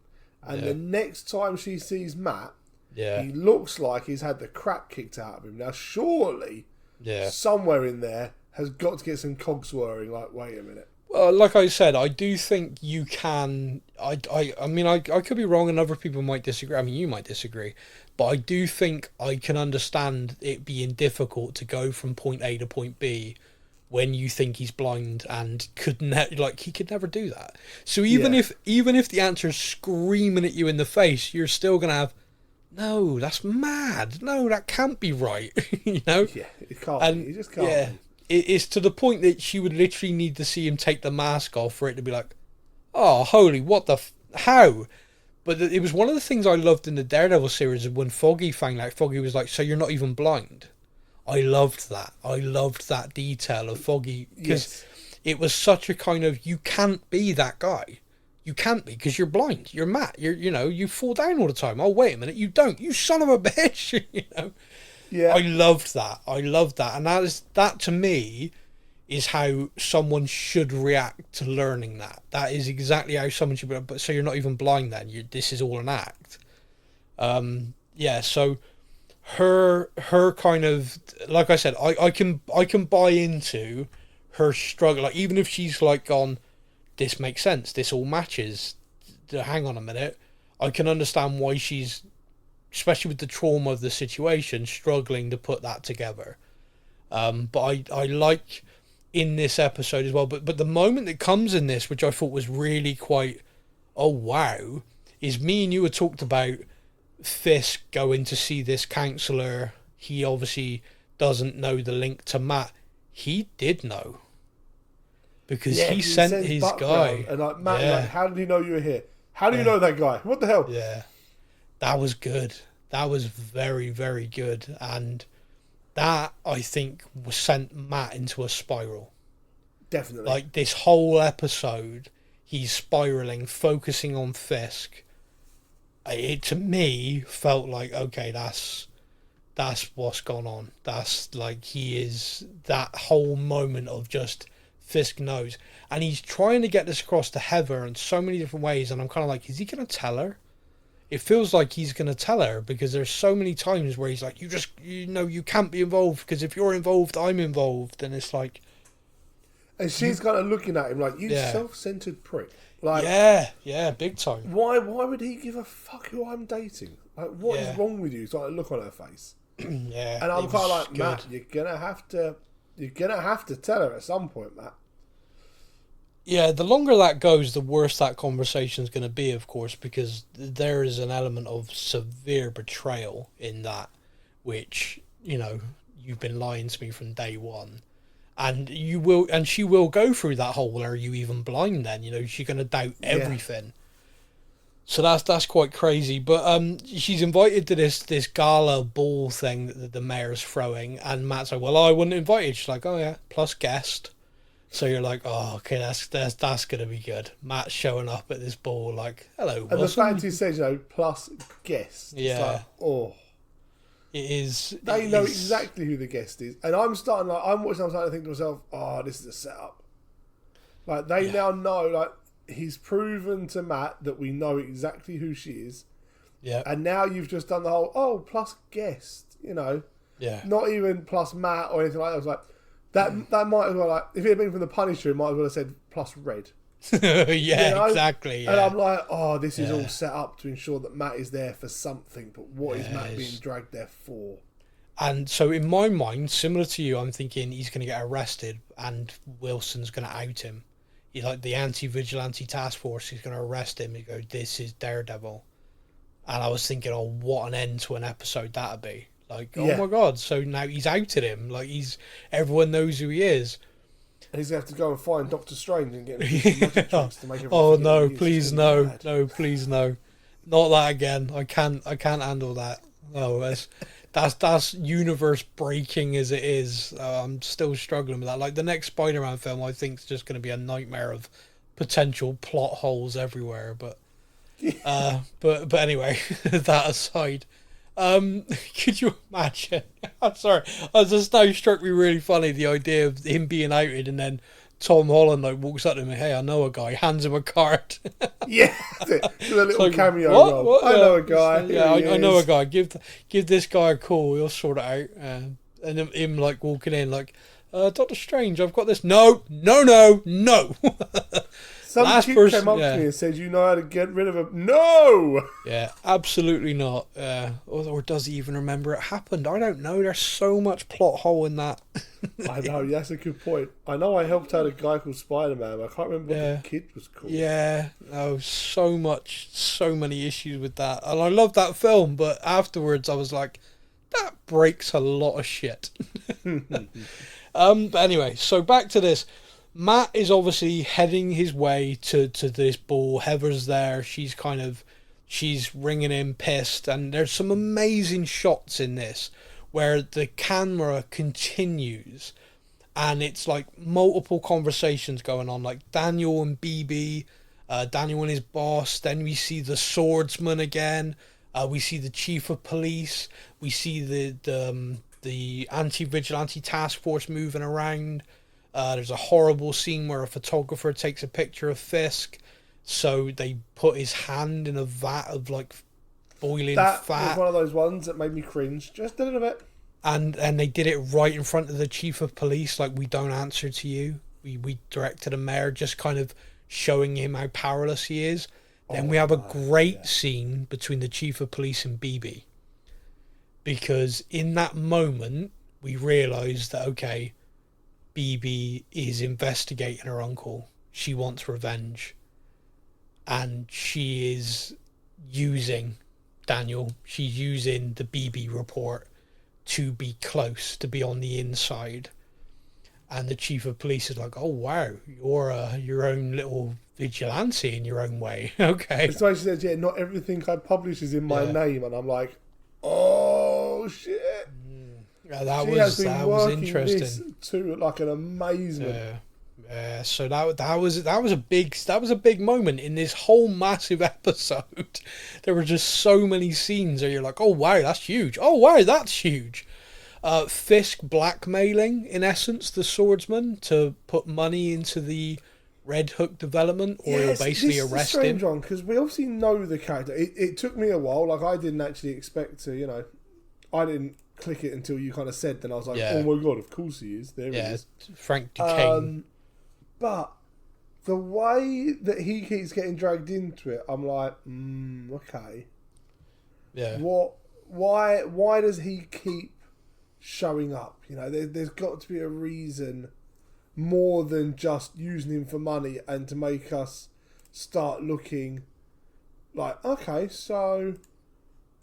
And the next time she sees Matt, he looks like he's had the crap kicked out of him. Now, surely, somewhere in there has got to get some cogs whirring. Like, wait a minute.
Well, like I said, I do think you can. I mean, I could be wrong, and other people might disagree. I mean, you might disagree, but I do think I can understand it being difficult to go from point A to point B when you think he's blind and he could never do that. So even if the answer's screaming at you in the face, you're still gonna have, no, that's mad. No, that can't be right. You know? Yeah,
it can't. It just can't. Yeah.
It's to the point that she would literally need to see him take the mask off for it to be like, oh, holy, what the, how? But it was one of the things I loved in the Daredevil series when Foggy found out. Foggy was like, so you're not even blind? I loved that. I loved that detail of Foggy because it was such a kind of, you can't be that guy. You can't be because you're blind. You're Matt. You fall down all the time. Oh, wait a minute, you don't. You son of a bitch, you know.
Yeah.
I loved that. And that to me is how someone should react to learning that. That is exactly how someone should be. But so you're not even blind then. This is all an act. So her kind of, like I said, I can buy into her struggle. Like, even if she's like gone, this makes sense. This all matches. Hang on a minute. I can understand why she's, especially with the trauma of the situation, struggling to put that together. But I like in this episode as well. But the moment that comes in this, which I thought was really quite, oh wow, is me and you had talked about Fisk going to see this counsellor. He obviously doesn't know the link to Matt. He did know. Because he sent his guy.
And like, Matt, like, how did he know you were here? How do you know that guy? What the hell?
Yeah. That was good. That was very, very good. And that, I think, sent Matt into a spiral.
Definitely.
Like, this whole episode, he's spiraling, focusing on Fisk. It, to me, felt like, okay, that's what's gone on. That's, like, he is, that whole moment of just, Fisk knows. And he's trying to get this across to Heather in so many different ways, and I'm kind of like, is he going to tell her? It feels like he's going to tell her, because there's so many times where he's like, you can't be involved, because if you're involved, I'm involved. And it's like...
And she's kind of looking at him like, you self-centered prick. Like,
yeah, big time.
Why would he give a fuck who I'm dating? Like, what is wrong with you? It's like a look on her face.
Yeah.
And I'm kind of like, good. Matt, you're gonna have to tell her at some point, Matt.
Yeah, the longer that goes, the worse that conversation's going to be, of course, because there is an element of severe betrayal in that, which, you've been lying to me from day one. And she will go through that whole, are you even blind then? She's going to doubt everything. Yeah. So that's quite crazy. But she's invited to this gala ball thing that the mayor's throwing, and Matt's like, well, I wasn't invited. She's like, oh yeah, plus guest. So you're like, oh, okay, that's going to be good. Matt's showing up at this ball like, hello,
and the fact he says, plus guest.
Yeah.
It's like, oh.
It is.
They know exactly who the guest is. And I'm starting to think to myself, oh, this is a setup. Like, they now know, like, he's proven to Matt that we know exactly who she is.
Yeah.
And now you've just done the whole, plus guest,
Yeah.
Not even plus Matt or anything like that. I was like, That might as well, like, if it had been from the Punisher, it might as well have said plus red.
Yeah, exactly. Yeah.
And I'm like, oh, this is all set up to ensure that Matt is there for something, but what is Matt being dragged there for?
And so in my mind, similar to you, I'm thinking he's going to get arrested and Wilson's going to out him. He's like the anti-vigilante task force. He's going to arrest him and go, this is Daredevil. And I was thinking, oh, what an end to an episode that'd be. Like, oh my God. So now he's outed him. Like, everyone knows who he is.
And he's going to have to go and find Doctor Strange and get him magic tricks to make everyone
oh,
forget
no,
who he is.
please, no. Bad. No, please, no. Not that again. I can't handle that. No, that's universe breaking as it is. I'm still struggling with that. Like, the next Spider-Man film, I think, is just going to be a nightmare of potential plot holes everywhere. But anyway, that aside, could you imagine? I'm sorry, I just now struck me really funny the idea of him being outed and then Tom Holland like walks up to him and, hey, I know a guy, hands him a card.
Yeah, it's a little cameo role. What? I know a guy.
Yeah, I know a guy. Give this guy a call. He'll sort it out. And then him like walking in like, Doctor Strange, I've got this. No.
Some kid came up to me and said, you know how to get rid of him. No!
Yeah, absolutely not. Or does he even remember it happened? I don't know. There's so much plot hole in that.
I know, that's a good point. I know I helped out a guy called Spider-Man, but I can't remember what the kid was called.
Yeah, so many issues with that. And I love that film, but afterwards I was like, that breaks a lot of shit. But anyway, so back to this. Matt is obviously heading his way to this ball. Heather's there. She's ringing him pissed. And there's some amazing shots in this where the camera continues and it's like multiple conversations going on, like Daniel and BB, Daniel and his boss. Then we see the swordsman again. We see the chief of police. We see the anti-vigilante task force moving around. There's a horrible scene where a photographer takes a picture of Fisk, so they put his hand in a vat of like boiling fat.
That was one of those ones that made me cringe just a little bit.
And they did it right in front of the chief of police, like, we don't answer to you. We directed a mayor, just kind of showing him how powerless he is. Then we have a great scene between the chief of police and BB. Because in that moment, we realised that, okay, BB is investigating her uncle. She wants revenge. And she is using Daniel. She's using the BB report to be close, to be on the inside. And the chief of police is like, oh, wow, you're your own little vigilante in your own way. Okay.
It's like she says, yeah, not everything I publish is in my name. And I'm like, oh, shit.
Yeah, that was interesting.
This to like an amazement.
So that was a big moment in this whole massive episode. There were just so many scenes where you're like, oh wow, that's huge. Oh wow, that's huge. Fisk blackmailing, in essence, the swordsman to put money into the Red Hook development, or he'll basically arrest him.
Because we obviously know the character. It took me a while. Like, I didn't actually expect to, I didn't click it until you kind of said, then I was like, oh my god, of course he is. There he is.
Frank Duquesne.
But the way that he keeps getting dragged into it, I'm like, okay.
Yeah.
Why does he keep showing up? There's got to be a reason more than just using him for money and to make us start looking like, okay, so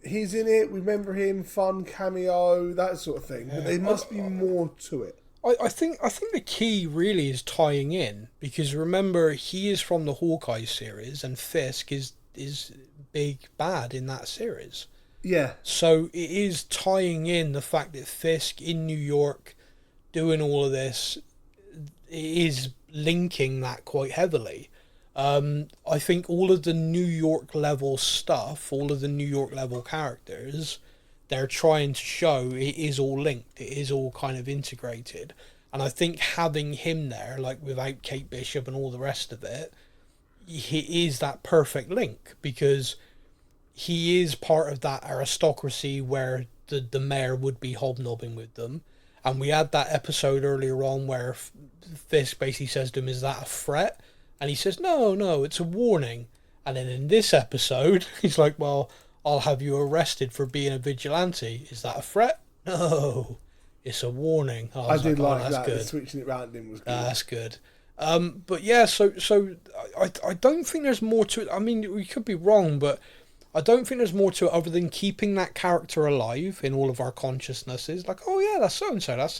he's in it, we remember him, fun cameo, that sort of thing. But there must be more to it.
I think the key really is tying in, because remember, he is from the Hawkeye series and Fisk is big bad in that series.
Yeah.
So it is tying in the fact that Fisk in New York doing all of this is linking that quite heavily. I think all of the New York level stuff, all of the New York level characters, they're trying to show it is all linked, it is all kind of integrated. And I think having him there, like without Kate Bishop and all the rest of it, he is that perfect link, because he is part of that aristocracy where the mayor would be hobnobbing with them, And we had that episode earlier on where Fisk basically says to him, "Is that a threat?" And he says, "No, it's a warning." And then in this episode, he's like, "Well, I'll have you arrested for being a vigilante. Is that a threat?" "No, it's a warning."
I did like
that's
that.
good.
Switching it round in was good.
That's good. But yeah, so I don't think there's more to it. I mean, we could be wrong, but I don't think there's more to it other than keeping that character alive in all of our consciousnesses. Like, oh yeah, that's so and so. That's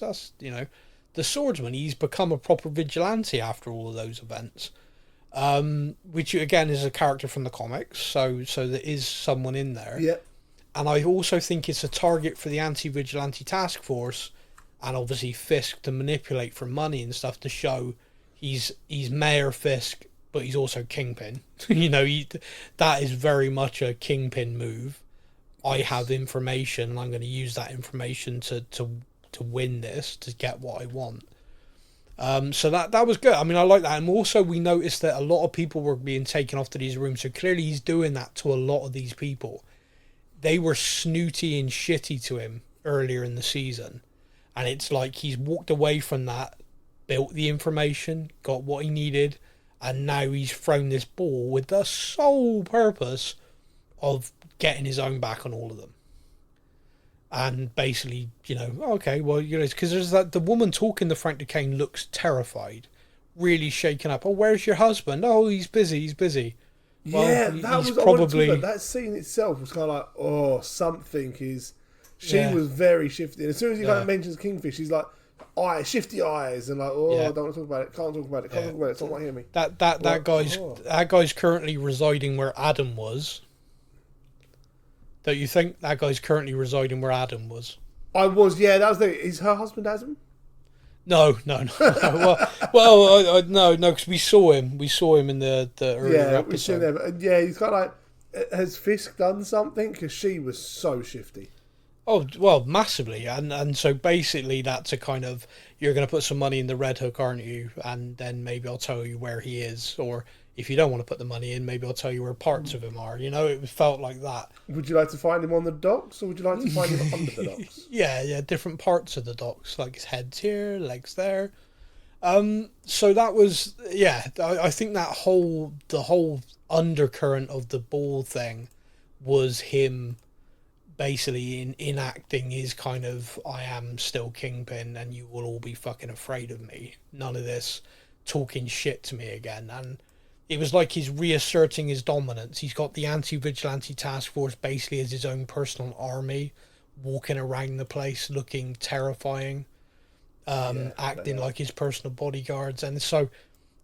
the swordsman. He's become a proper vigilante after all of those events. Which again is a character from the comics, so there is someone in there.
Yeah.
And I also think it's a target for the anti-vigilante task force, and obviously Fisk to manipulate for money and stuff to show he's Mayor Fisk, but he's also Kingpin. That is very much a Kingpin move. I have information, and I'm going to use that information to win this, to get what I want. So that was good. I mean, I like that. And also we noticed that a lot of people were being taken off to these rooms, so clearly he's doing that to a lot of these people. They were snooty and shitty to him earlier in the season, and it's like he's walked away from that, built the information, got what he needed, and now he's thrown this ball with the sole purpose of getting his own back on all of them. And basically, okay, well, because there's the woman talking to Frank Duquesne looks terrified, really shaken up. "Oh, where's your husband?" "Oh, he's busy.
Yeah,
well,
that was
probably
that scene itself was kind of like, oh, something is. She was very shifty. And as soon as he kind of mentions Kingfish, he's like, shifty eyes, and like, I don't want to talk about it. Can't talk about it. It's not want to hear me.
That guy's currently residing where Adam was. Don't you think that guy's currently residing where Adam was?
I was, yeah. That was is her husband Adam?
No. Well, no, because we saw him. We saw him in the earlier episode.
We saw him there. Yeah, he's kind of like, has Fisk done something? Because she was so shifty.
Oh, well, massively. And so basically that's a kind of, you're going to put some money in the Red Hook, aren't you? And then maybe I'll tell you where he is. Or if you don't want to put the money in, maybe I'll tell you where parts of him are. It felt like that.
Would you like to find him on the docks, or would you like to find him under the docks?
Yeah, different parts of the docks. Like his head's here, legs there. So that was, I think the whole undercurrent of the ball thing was him basically enacting his kind of, I am still Kingpin and you will all be fucking afraid of me. None of this talking shit to me again. And it was like he's reasserting his dominance. He's got the anti-vigilante task force basically as his own personal army, walking around the place looking terrifying, acting like his personal bodyguards. And so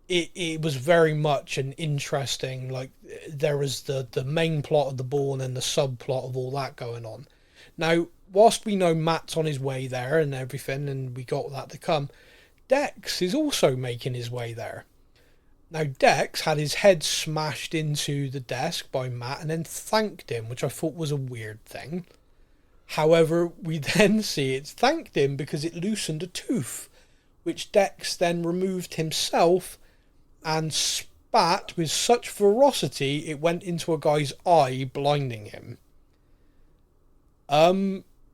it was very much an interesting, like, there was the main plot of the ball and then the subplot of all that going on. Now, whilst we know Matt's on his way there and everything, and we got that to come, Dex is also making his way there. Now, Dex had his head smashed into the desk by Matt and then thanked him, which I thought was a weird thing. However, we then see it's thanked him because it loosened a tooth, which Dex then removed himself and spat with such ferocity it went into a guy's eye, blinding him.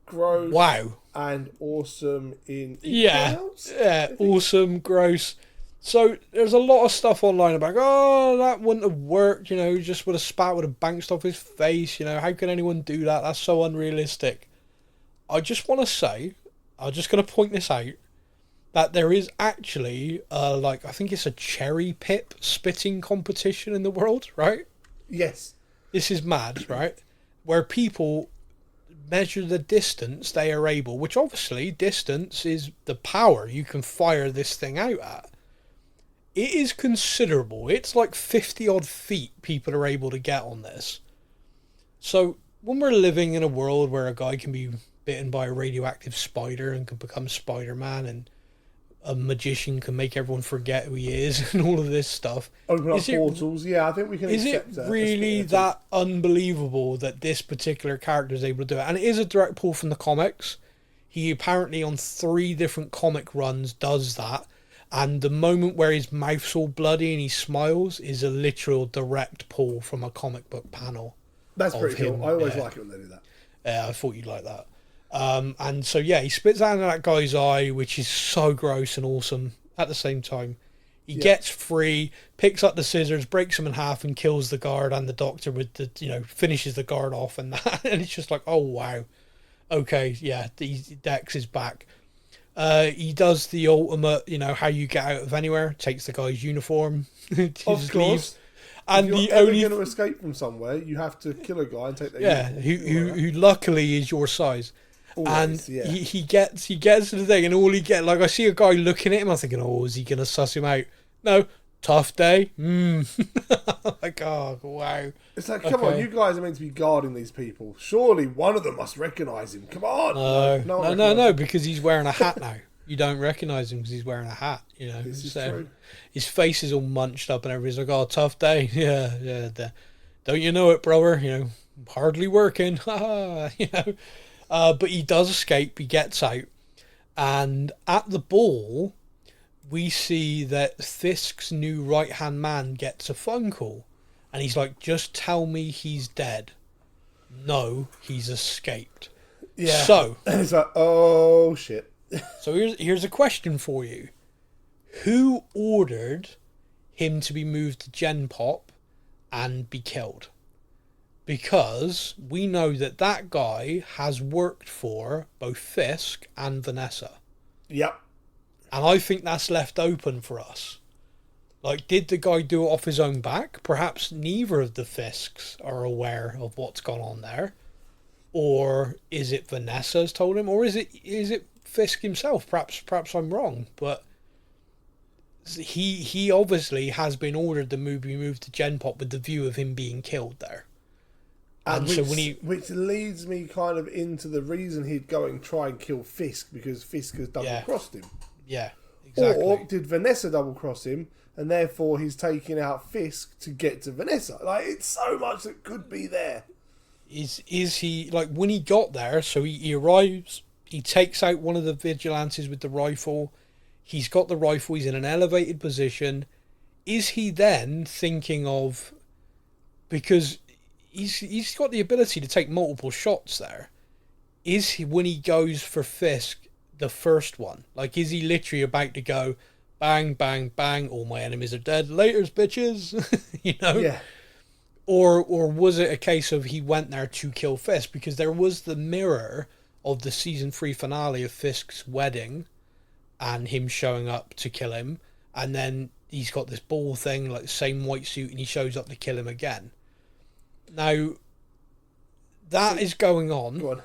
Gross.
Wow.
And awesome in
awesome, gross. So there's a lot of stuff online about, that wouldn't have worked, just with a spat would have bounced off his face, how can anyone do that? That's so unrealistic. I just want to say, I'm just going to point this out, that there is actually, I think it's a cherry pip spitting competition in the world, right?
Yes.
This is mad, right? Where people measure the distance they are able, which obviously distance is the power you can fire this thing out at. It is considerable. It's like 50 odd feet people are able to get on this. So when we're living in a world where a guy can be bitten by a radioactive spider and can become Spider-Man, and a magician can make everyone forget who he is and all of this stuff.
Open up portals. I think we can accept that.
Is it really that unbelievable that this particular character is able to do it? And it is a direct pull from the comics. He apparently on 3 different comic runs does that. And the moment where his mouth's all bloody and he smiles is a literal direct pull from a comic book panel.
That's pretty cool. I always like it when they do that.
Yeah, I thought you'd like that. And so, yeah, he spits out of that guy's eye, which is so gross and awesome at the same time. He gets free, picks up the scissors, breaks him in half, and kills the guard and the doctor with the, finishes the guard off and that. And it's just like, oh, wow. Okay, yeah, Dex is back. He does the ultimate, how you get out of anywhere, takes the guy's uniform,
of course. Leaves.
And
if you're going to escape from somewhere, you have to kill a guy and take their uniform.
Who luckily is your size. Always, and he gets to the thing, and all he get, like, I see a guy looking at him, I'm thinking, oh, is he gonna suss him out? No, tough day. Like, oh, wow.
It's like, come on, you guys are meant to be guarding these people. Surely one of them must recognise him. Come on.
No, because he's wearing a hat now. You don't recognise him because he's wearing a hat.
This is true.
His face is all munched up, and everybody's like, oh, tough day. Yeah. Don't you know it, brother? Hardly working. But he does escape, he gets out, and at the ball, we see that Fisk's new right-hand man gets a phone call, and he's like, just tell me he's dead. No, he's escaped.
Yeah.
So,
and it's like, oh, shit.
So here's a question for you. Who ordered him to be moved to Gen Pop and be killed? Because we know that guy has worked for both Fisk and Vanessa.
Yep.
And I think that's left open for us. Like, did the guy do it off his own back? Perhaps neither of the Fisks are aware of what's gone on there. Or is it Vanessa's told him? Or is it Fisk himself? Perhaps I'm wrong. But he obviously has been ordered to be moved to Gen Pop with the view of him being killed there.
And which leads me kind of into the reason he'd go and try and kill Fisk, because Fisk has double-crossed him.
Yeah, exactly.
Or did Vanessa double-cross him, and therefore he's taking out Fisk to get to Vanessa? Like, it's so much that could be there.
Is he, like, when he got there, so he arrives, he takes out one of the vigilantes with the rifle, he's got the rifle, he's in an elevated position. Is he then thinking of... Because... He's got the ability to take multiple shots there. Is he, when he goes for Fisk, the first one? Like, is he literally about to go, bang, bang, bang, all my enemies are dead, laters, bitches?
Yeah.
Or was it a case of he went there to kill Fisk? Because there was the mirror of the season 3 finale of Fisk's wedding and him showing up to kill him. And then he's got this ball thing, like the same white suit, and he shows up to kill him again. Now, that is going on.
Go on.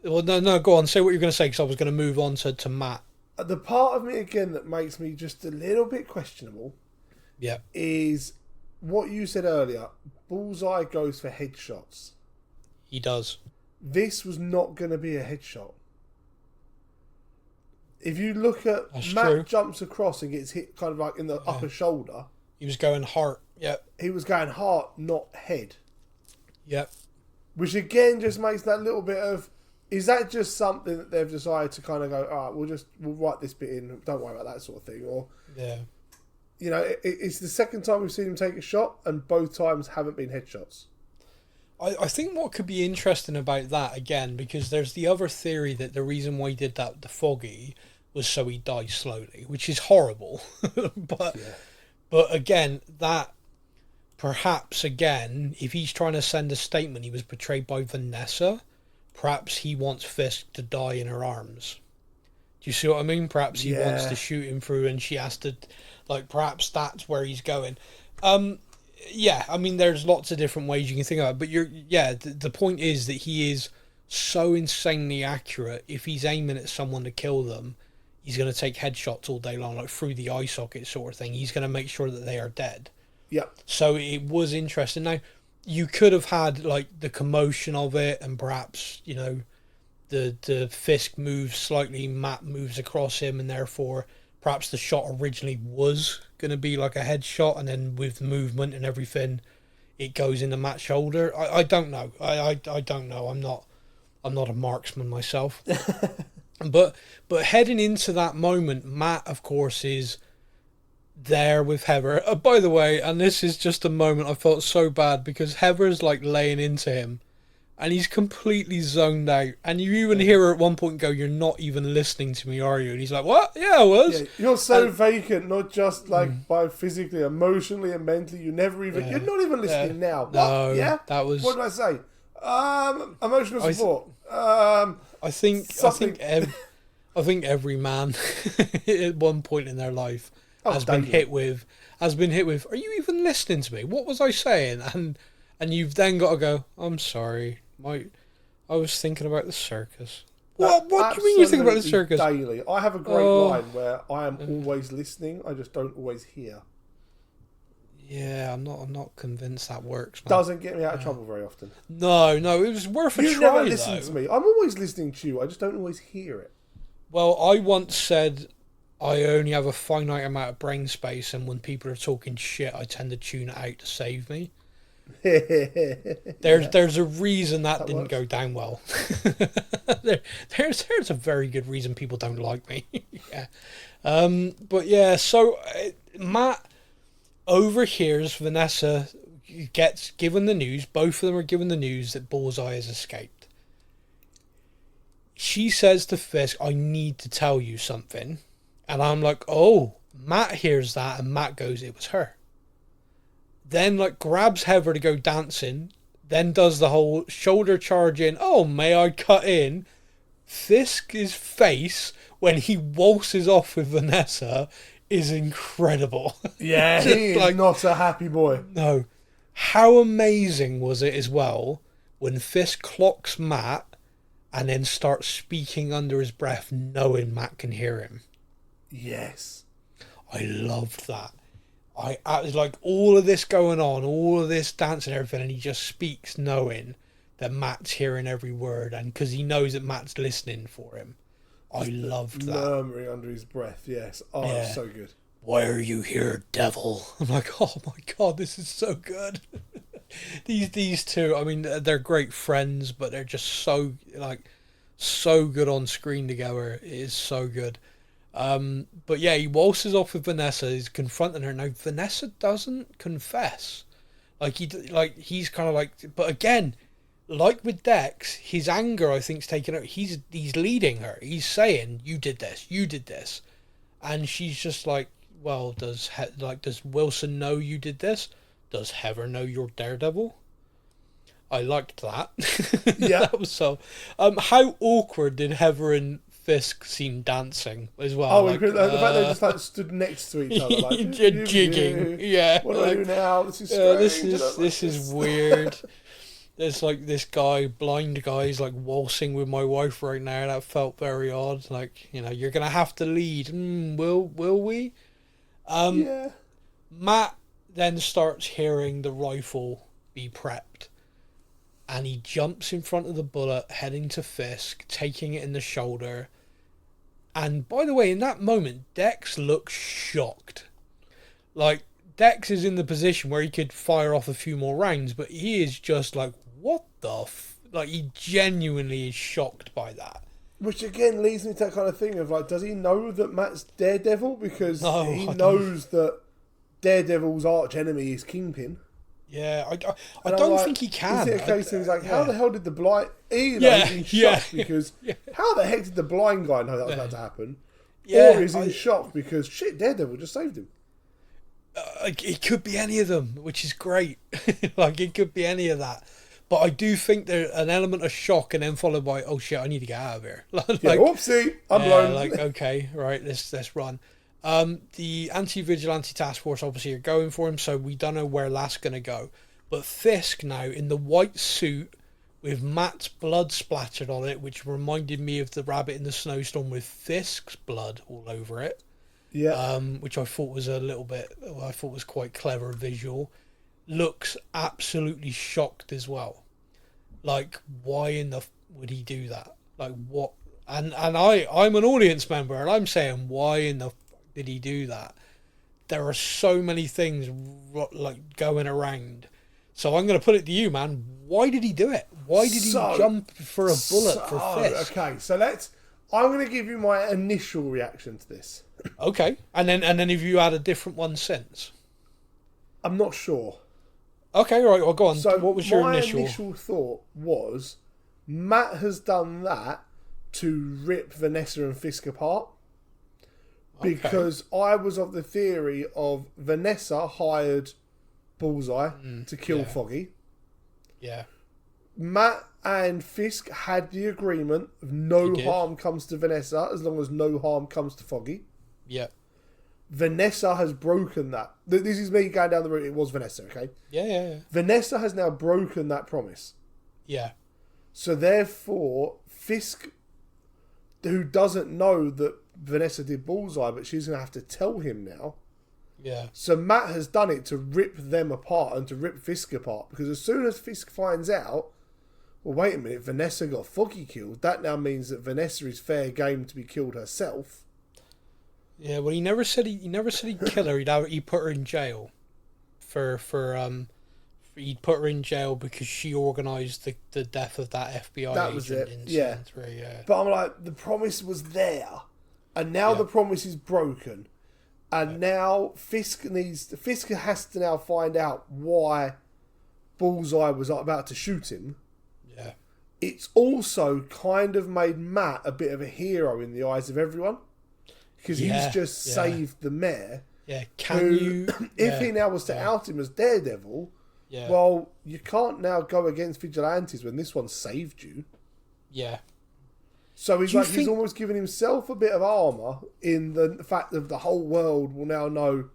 Well, no, go on. Say what you're going to say, because I was going to move on to Matt.
The part of me, again, that makes me just a little bit questionable is what you said earlier. Bullseye goes for headshots.
He does.
This was not going to be a headshot. If you look at Matt jumps across and gets hit kind of like in the upper shoulder.
He was going heart. Yep.
He was going heart, not head.
Yep.
Which again just makes that little bit of, is that just something that they've decided to kind of go, all right, we'll write this bit in, don't worry about that sort of thing. Or, it's the second time we've seen him take a shot, and both times haven't been headshots.
I think what could be interesting about that, again, because there's the other theory that the reason why he did that with the Foggy was so he dies slowly, which is horrible. But again, that perhaps, again, if he's trying to send a statement, he was betrayed by Vanessa, perhaps he wants Fisk to die in her arms. Do you see what I mean? Perhaps he wants to shoot him through and she has to, like, perhaps that's where he's going. I mean, there's lots of different ways you can think of it, but the point is that he is so insanely accurate. If he's aiming at someone to kill them, he's going to take headshots all day long, like through the eye socket sort of thing. He's going to make sure that they are dead.
Yep.
So it was interesting. Now, you could have had, like, the commotion of it, and perhaps, the Fisk moves slightly, Matt moves across him, and therefore perhaps the shot originally was going to be like a headshot, and then with movement and everything, it goes into Matt's shoulder. I don't know. I don't know. I'm not a marksman myself. But heading into that moment, Matt, of course, is there with Heather. By the way, and this is just a moment I felt so bad, because Heather's like laying into him and he's completely zoned out. And you even hear her at one point go, "You're not even listening to me, are you?" And he's like, "What? Yeah, I was."
Yeah, you're so vacant, not just like by physically, emotionally, and mentally. You never even. You're not even listening now. What?
No,
yeah.
that was.
What did I say? Emotional support.
I think every man at one point in their life has been hit with. Are you even listening to me? What was I saying? And you've then got to go, "I'm sorry, I was thinking about the circus." What do you mean you're thinking about the circus?
Daily. I have a great line where I am always listening. I just don't always hear.
Yeah, I'm not convinced that works, man.
Doesn't get me out of trouble very often.
No, it was worth a try.
You never listen to me. I'm always listening to you. I just don't always hear it.
Well, I once said I only have a finite amount of brain space, and when people are talking shit, I tend to tune it out to save me. There's a reason that didn't go down well. There's a very good reason people don't like me. Yeah, but yeah. So Matt overhears Vanessa gets given the news. Both of them are given the news that Bullseye has escaped. She says to Fisk, "I need to tell you something," and I'm like, "Oh." Matt hears that, and Matt goes, "It was her." Then grabs Heather to go dancing, then does the whole shoulder charge in. "Oh, may I cut in?" Fisk's face when he waltzes off with Vanessa is incredible.
Yeah, he is not a happy boy.
No. How amazing was it as well when Fisk clocks Matt and then starts speaking under his breath, knowing Matt can hear him.
Yes.
I loved that. I was like, all of this going on, all of this dancing and everything, and he just speaks knowing that Matt's hearing every word, and because he knows that Matt's listening for him. I loved that.
Murmuring under his breath, yes. Oh, yeah. So good.
"Why are you here, devil?" I'm like, oh my god, this is so good. These two, I mean, they're great friends, but they're just so good on screen together. It is so good. But yeah, he waltzes off with Vanessa. He's confronting her. Now Vanessa doesn't confess. He's kind of like, but again, like with Dex, his anger I think's taken out. He's leading her. He's saying, "You did this," and she's just like, "Well, does Wilson know you did this? Does Heather know you're Daredevil?" I liked that.
Yeah.
That was so. How awkward did Heather and Fisk seem dancing as well?
The fact they just stood next to each other,
jigging. Yeah.
What do I do now? This is strange.
This is weird. There's this blind guy, he's waltzing with my wife right now. That felt very odd. You're gonna have to lead. Will we?
Yeah.
Matt then starts hearing the rifle be prepped, and he jumps in front of the bullet, heading to Fisk, taking it in the shoulder. And by the way, in that moment, Dex looks shocked. Dex is in the position where he could fire off a few more rounds, but he is just what the he genuinely is shocked by that.
Which again leads me to that kind of thing of does he know that Matt's Daredevil? Because he knows that Daredevil's arch enemy is Kingpin.
Yeah, I don't think he can.
Is it a case of he's how the hell did the blind... He's in shock because how the heck did the blind guy know that was about to happen? Or is in shock because, shit, Daredevil just saved him.
It could be any of them, which is great. It could be any of that. But I do think there's an element of shock and then followed by, "Oh shit, I need to get out of here."
Whoopsie, I'm blown.
Okay, right, let's run. The anti-vigilante task force obviously are going for him, so we don't know where that's going to go. But Fisk now in the white suit with Matt's blood splattered on it, which reminded me of the rabbit in the snowstorm with Fisk's blood all over it.
Yeah.
Which I thought was was quite clever visual. Looks absolutely shocked as well. Why in the would he do that? What? And I'm an audience member, and I'm saying, why in the did he do that? There are so many things going around. So I'm going to put it to you, man. Why did he do it? Why did he jump for a bullet for Fisk?
Okay, so I'm going to give you my initial reaction to this.
Okay, and then if you had a different one since,
I'm not sure.
Okay, right. Well, go on.
So
what was your
my
initial
thought was Matt has done that to rip Vanessa and Fisk apart. Because I was of the theory of Vanessa hired Bullseye to kill Foggy.
Yeah.
Matt and Fisk had the agreement of no harm comes to Vanessa as long as no harm comes to Foggy.
Yeah.
Vanessa has broken that. This is me going down the route. It was Vanessa, okay?
Yeah.
Vanessa has now broken that promise.
Yeah.
So therefore, Fisk, who doesn't know that Vanessa did Bullseye, but she's going to have to tell him now.
Yeah.
So Matt has done it to rip them apart and to rip Fisk apart. Because as soon as Fisk finds out, well, wait a minute, Vanessa got Foggy killed. That now means that Vanessa is fair game to be killed herself.
Yeah. Well, he never said he'd kill her. He'd put her in jail he'd put her in jail because she organised the death of that FBI
That was
agent
it.
in
Yeah.
season 3. Yeah.
But I'm like, the promise was there. And now the promise is broken. And now Fisk has to now find out why Bullseye was about to shoot him.
Yeah.
It's also kind of made Matt a bit of a hero in the eyes of everyone. Because he's just saved the mayor.
Yeah.
If he now was to out him as Daredevil, well, you can't now go against vigilantes when this one saved you.
Yeah.
So he's almost given himself a bit of armour in the fact that the whole world will now know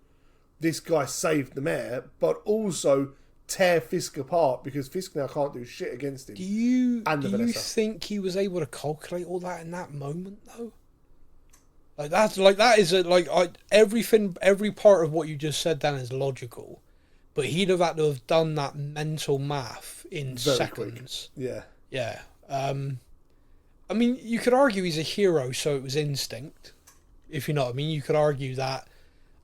this guy saved the mayor, but also tear Fisk apart because Fisk now can't do shit against him.
Do you think he was able to calculate all that in that moment though? Every part of what you just said, Dan, is logical, but he'd have had to have done that mental math in
Very
seconds.
Quick.
Yeah. I mean, you could argue he's a hero, so it was instinct. If you know what I mean, you could argue that.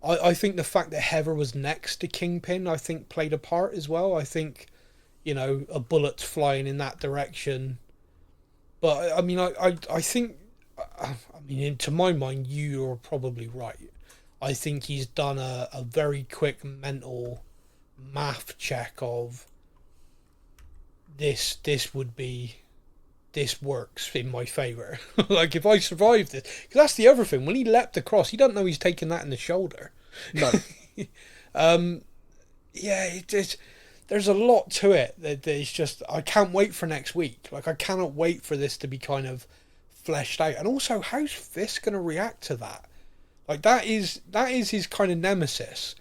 I think the fact that Heather was next to Kingpin, I think, played a part as well. I think, a bullet's flying in that direction. But, I mean, I think, to my mind, you are probably right. I think he's done a very quick mental math check of this works in my favour. Like, if I survive this... Because that's the other thing. When he leapt across, he doesn't know he's taking that in the shoulder.
No.
There's a lot to it. It's just... I can't wait for next week. Like, I cannot wait for this to be kind of fleshed out. And also, how's Fisk going to react to that? Like, that is his kind of nemesis.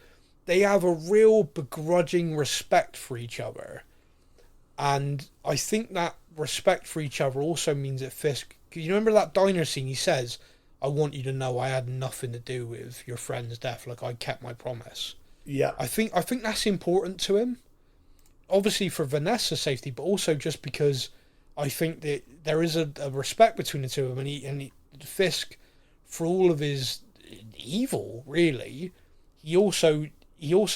They have a real begrudging respect for each other. And I think that respect for each other also means that Fisk... Cause you remember that diner scene? He says, I want you to know I had nothing to do with your friend's death. Like, I kept my promise.
Yeah.
I think that's important to him. Obviously for Vanessa's safety, but also just because I think that there is a respect between the two of them. And Fisk, for all of his evil, really, he also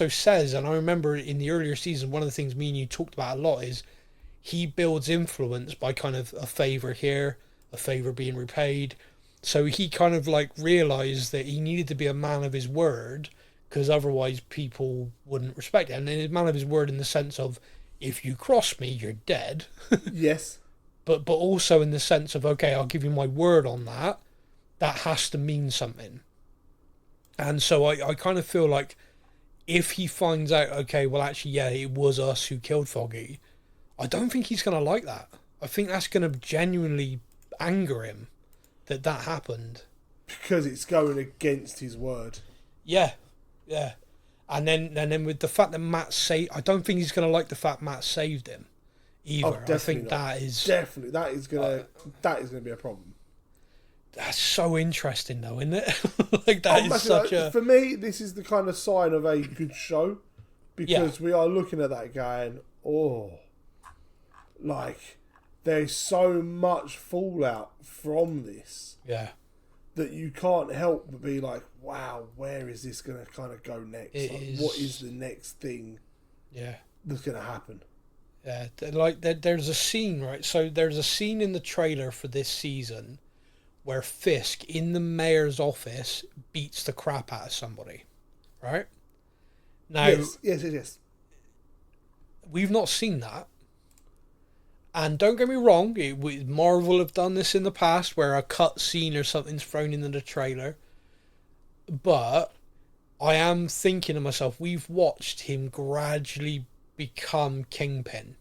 says, and I remember in the earlier season, one of the things me and you talked about a lot is he builds influence by kind of a favour here, a favour being repaid. So he kind of like realised that he needed to be a man of his word because otherwise people wouldn't respect it. And a man of his word in the sense of, if you cross me, you're dead.
Yes.
But also in the sense of, okay, I'll give you my word on that. That has to mean something. And so I kind of feel like if he finds out, okay, well, actually, yeah, it was us who killed Foggy, I don't think he's going to like that. I think that's going to genuinely anger him that happened.
Because it's going against his word.
Yeah. And then with the fact that Matt saved... I don't think he's going to like the fact Matt saved him either. I think that is...
Definitely. That is going to be a problem.
That's so interesting, though, isn't it? Like, that is such a...
For me, this is the kind of sign of a good show. Because we are looking at that going, like, there's so much fallout from this.
Yeah.
That you can't help but be like, wow, where is this going to kind of go next? What is the next thing that's going to happen?
Yeah, like, there's a scene, right? So there's a scene in the trailer for this season where Fisk, in the mayor's office, beats the crap out of somebody, right? Now,
yes.
we've not seen that. And don't get me wrong, Marvel have done this in the past where a cut scene or something's thrown into the trailer. But I am thinking to myself, we've watched him gradually become Kingpin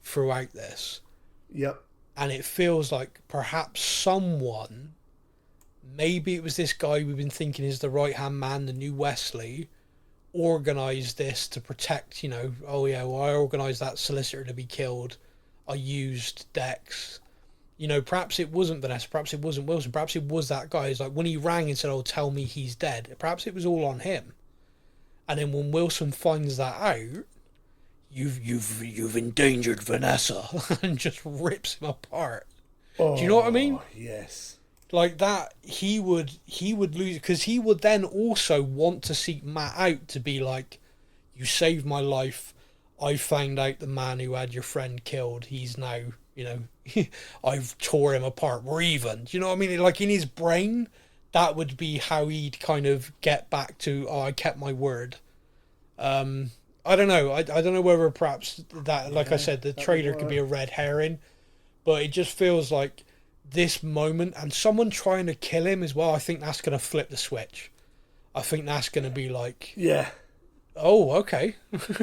throughout this.
Yep.
And it feels like perhaps someone, maybe it was this guy we've been thinking is the right-hand man, the new Wesley, organised this to protect, oh yeah, well, I organised that solicitor to be killed. I used Dex. Perhaps it wasn't Vanessa, perhaps it wasn't Wilson, perhaps it was that guy. It's like when he rang and said, "Oh, tell me he's dead." Perhaps it was all on him. And then when Wilson finds that out, you've endangered Vanessa, and just rips him apart. Do you know what I mean?
Yes.
Like that, he would lose, because he would then also want to seek Matt out to be like, "You saved my life. I found out the man who had your friend killed. He's now, I've tore him apart. We're even." Do you know what I mean? Like in his brain, that would be how he'd kind of get back to, "Oh, I kept my word." I don't know. I don't know whether perhaps that, like I said, the trailer could be a red herring, but it just feels like this moment and someone trying to kill him as well. I think that's going to flip the switch. I think that's going to be like,
yeah.
Oh, okay.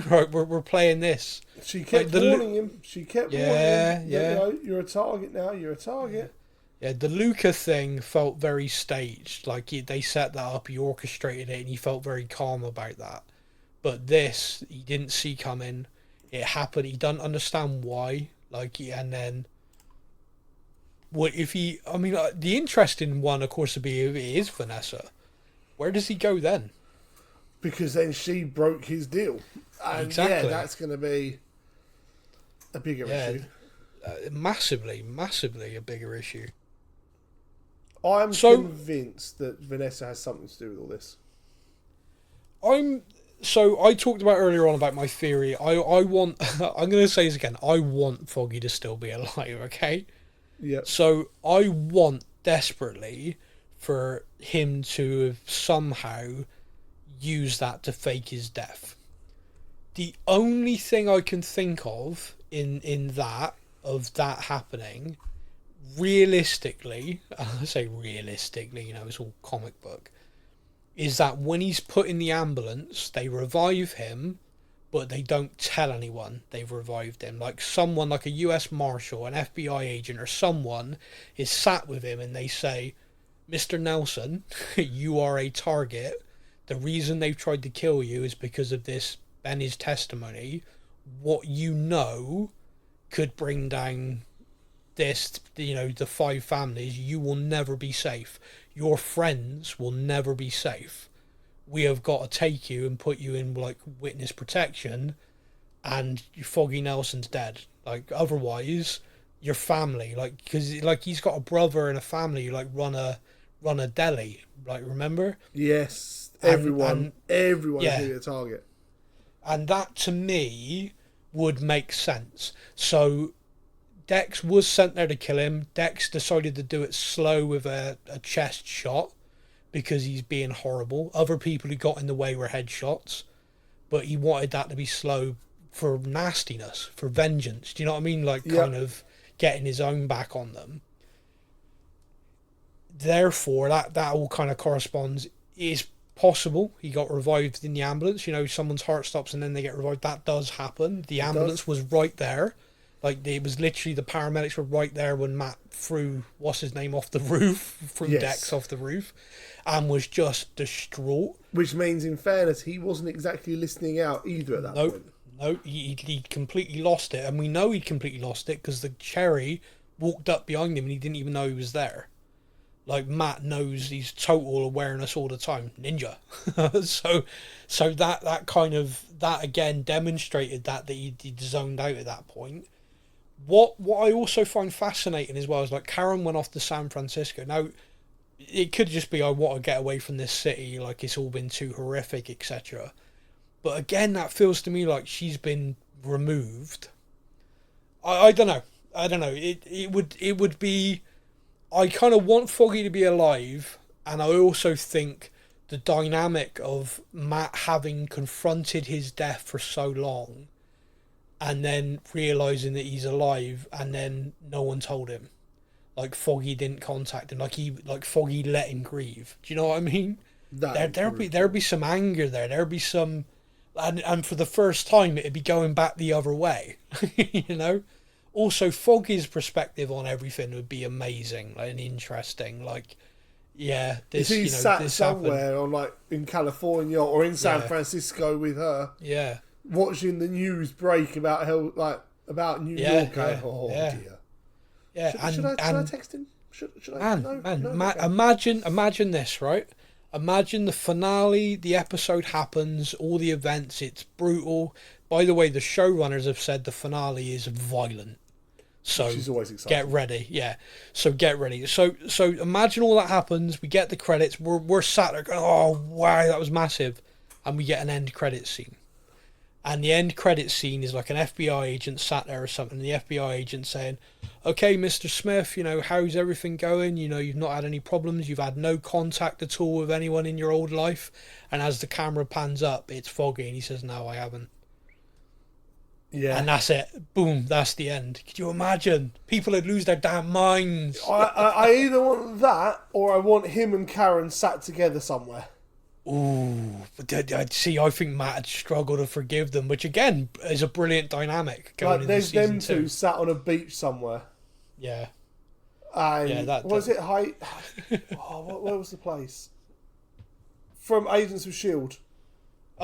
Right, we're playing this.
She kept warning him. She kept warning him.
Yeah.
You're a target now. You're a target.
Yeah, the Luca thing felt very staged. Like they set that up, he orchestrated it, and he felt very calm about that. But this, he didn't see coming. It happened. He doesn't understand why. And then what if he? I mean, the interesting one, of course, would be if it is Vanessa. Where does he go then?
Because then she broke his deal. And
exactly.
Yeah, that's going to be a bigger issue.
Massively a bigger issue.
I'm convinced that Vanessa has something to do with all this.
I talked about earlier on about my theory. I want, I'm going to say this again, I want Foggy to still be alive, okay?
Yeah.
So I want desperately for him to have somehow use that to fake his death. The only thing I can think of in that happening, realistically, I say realistically, it's all comic book, is that when he's put in the ambulance, they revive him, but they don't tell anyone they've revived him. Like someone, like a US Marshal, an FBI agent, or someone is sat with him and they say, "Mr. Nelson, you are a target. The reason they've tried to kill you is because of this Benny's testimony. What you know could bring down this, the 5 families. You will never be safe. Your friends will never be safe. We have got to take you and put you in witness protection, and Foggy Nelson's dead. Otherwise, your family, because he's got a brother and a family who run a deli. Remember?
Yes. Everyone is a target. And
that, to me, would make sense. So, Dex was sent there to kill him. Dex decided to do it slow with a chest shot because he's being horrible. Other people who got in the way were headshots. But he wanted that to be slow for nastiness, for vengeance. Do you know what I mean? Kind of getting his own back on them. Therefore, that all kind of corresponds. Is possible he got revived in the ambulance. Someone's heart stops and then they get revived. That does happen. The ambulance was right there. It was literally, the paramedics were right there when Matt threw off the roof, Dex off the roof, and was just distraught.
Which means, in fairness, he wasn't exactly listening out either at that point.
No, he completely lost it, and we know he completely lost it because the cherry walked up behind him and he didn't even know he was there. Matt knows he's total awareness all the time, ninja. so that again demonstrated that he'd zoned out at that point. What I also find fascinating as well is Karen went off to San Francisco. Now, it could just be I want to get away from this city, it's all been too horrific, etc. But again, that feels to me like she's been removed. I don't know. It would be. I kind of want Foggy to be alive, and I also think the dynamic of Matt having confronted his death for so long and then realizing that he's alive, and then no one told him. Like Foggy didn't contact him. Like Foggy let him grieve. Do you know what I mean? There'll be some anger there. There'll be some, and for the first time, it'd be going back the other way. You know. Also, Foggy's perspective on everything would be amazing, like, and interesting. Like, yeah, this,
if he's sat somewhere
happened.
or like in California or in San Francisco with her, watching the news break about New York. Dear.
Yeah,
should I text him? Should I?
Imagine this, right? Imagine the finale, the episode happens, all the events, it's brutal. By the way, the showrunners have said the finale is violent. So
she's always excited.
Get ready, yeah. So get ready. So imagine all that happens. We get the credits. We're sat there going, "Oh wow, that was massive," and we get an end credit scene. And the end credit scene is like an FBI agent sat there or something. And the FBI agent saying, "Okay, Mr. Smith, you know, how's everything going? You know, you've not had any problems. You've had no contact at all with anyone in your old life." And as the camera pans up, it's Foggy, and he says, "No, I haven't." Yeah. And that's it. Boom, that's the end. Could you imagine? People would lose their damn minds.
I either want that or I want him and Karen sat together somewhere.
Ooh, but see, I think Matt would struggle to forgive them, which again is a brilliant dynamic going into
there's
season
them two sat on a beach somewhere.
Yeah.
And was it where was the place? From Agents of S.H.I.E.L.D.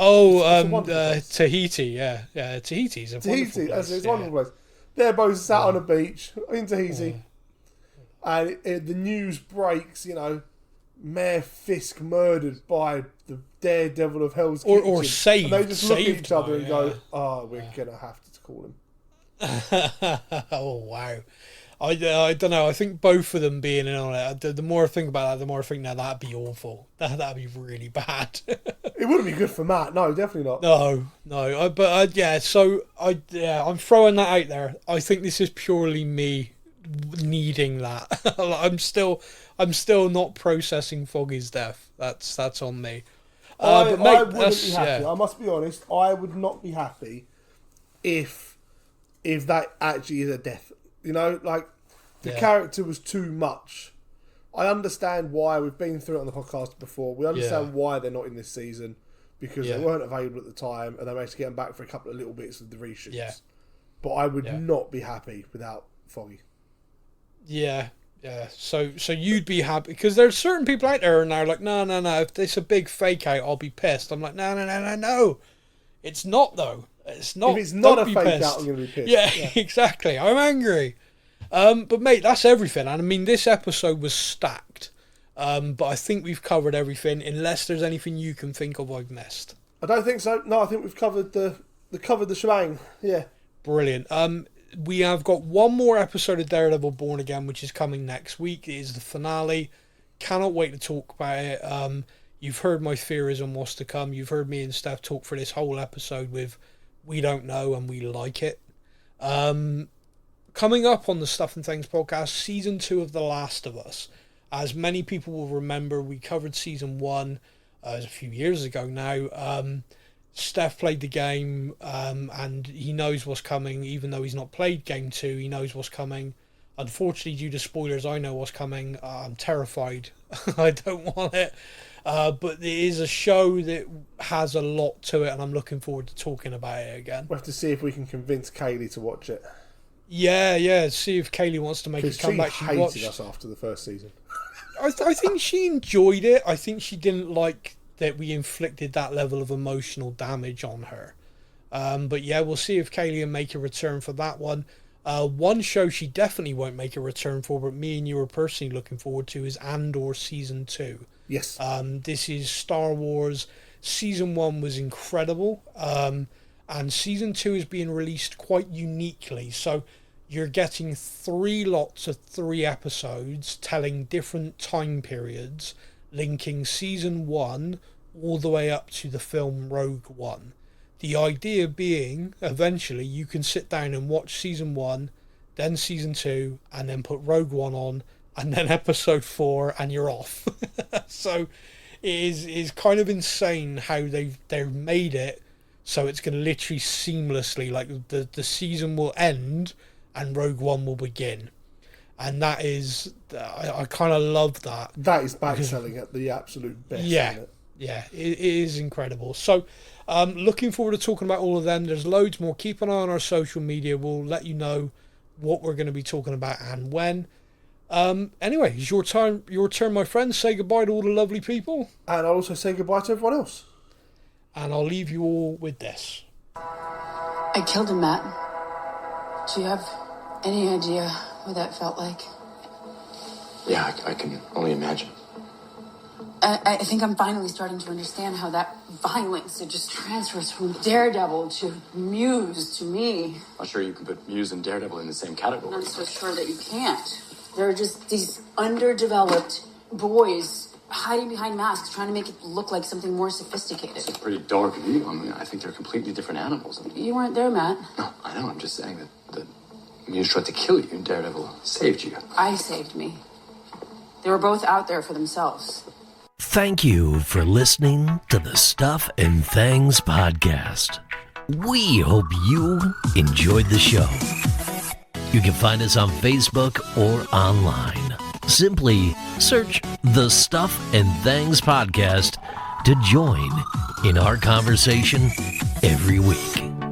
Oh, Tahiti, yeah. Tahiti's a wonderful place.
It's a wonderful place. They're both sat on a beach in Tahiti, and the news breaks, you know, Mayor Fisk murdered by the Daredevil of Hell's Kitchen.
Or saved.
And they just look at each other and go, "Oh, we're going to have to call him."
Oh, wow. I don't know. I think both of them being in on it, the more I think about that, the more I think, now that'd be awful. That'd be really bad.
It wouldn't be good for Matt. No, definitely not.
No. So I'm throwing that out there. I think this is purely me needing that. I'm still not processing Foggy's death. That's on me.
I wouldn't be happy. I must be honest. I would not be happy if that actually is a death. You know, like, the character was too much. I understand why. We've been through it on the podcast before. We understand why they're not in this season, because they weren't available at the time and they managed to get them back for a couple of little bits of the reshoots. Yeah. But I would not be happy without Foggy.
Yeah. Yeah. So you'd be happy, because there's certain people out there and they're like, no. If it's a big fake out, I'll be pissed. I'm like, no. It's not, though. It's not.
If it's not a fake out, I'm going to be pissed.
Yeah, exactly. I'm angry. But mate, that's everything. And I mean, this episode was stacked. But I think we've covered everything, unless there's anything you can think of I've missed.
I don't think so. No, I think we've covered the shebang. Yeah.
Brilliant. We have got one more episode of Daredevil Born Again, which is coming next week. It is the finale. Cannot wait to talk about it. You've heard my theories on what's to come. You've heard me and Steph talk for this whole episode with "We Don't Know" and we like it. Coming up on the Stuff and Things podcast, season 2 of The Last of Us. As many people will remember, we covered season 1 a few years ago now. Steph played the game, and he knows what's coming. Even though he's not played game 2, he knows what's coming. Unfortunately, due to spoilers, I know what's coming. I'm terrified. I don't want it. But it is a show that has a lot to it, and I'm looking forward to talking about it again.
We'll have to see if we can convince Kaylee to watch it.
Yeah. See if Kaylee wants to make a comeback.
She hated us after the first season.
I think she enjoyed it. I think she didn't like that we inflicted that level of emotional damage on her. But yeah, we'll see if Kaylee will make a return for that one. One show she definitely won't make a return for, but me and you are personally looking forward to, is Andor Season 2.
Yes.
This is Star Wars. Season 1 was incredible. And Season 2 is being released quite uniquely. So you're getting 3 lots of 3 episodes telling different time periods, linking Season 1 all the way up to the film Rogue One. The idea being, eventually, you can sit down and watch Season 1, then Season 2, and then put Rogue One on, and then Episode 4, and you're off. So it is kind of insane how they've made it So it's going to literally seamlessly, like, the season will end and Rogue One will begin. And that is, I kind of love that.
That is back-selling at the absolute best,
Yeah,
isn't it?
yeah, it is incredible. So, looking forward to talking about all of them. There's loads more. Keep an eye on our social media. We'll let you know what we're going to be talking about and when. Anyway, it's your turn, my friends. Say goodbye to all the lovely people.
And I'll also say goodbye to everyone else.
And I'll leave you all with this.
I killed him, Matt. Do you have any idea what that felt like?
Yeah, I can only imagine.
I think I'm finally starting to understand how that violence, it just transfers from Daredevil to Muse to me.
I'm sure you can put Muse and Daredevil in the same category.
I'm not so sure that you can't. There are just these underdeveloped boys hiding behind masks, trying to make it look like something more sophisticated.
It's a pretty dark view. I mean, I think they're completely different animals.
You weren't there, Matt.
No, I know. I'm just saying that Muse tried to kill you and Daredevil saved you.
I saved me. They were both out there for themselves.
Thank you for listening to the Stuff and Things podcast. We hope you enjoyed the show. You can find us on Facebook or online. Simply search the Stuff and Things podcast to join in our conversation every week.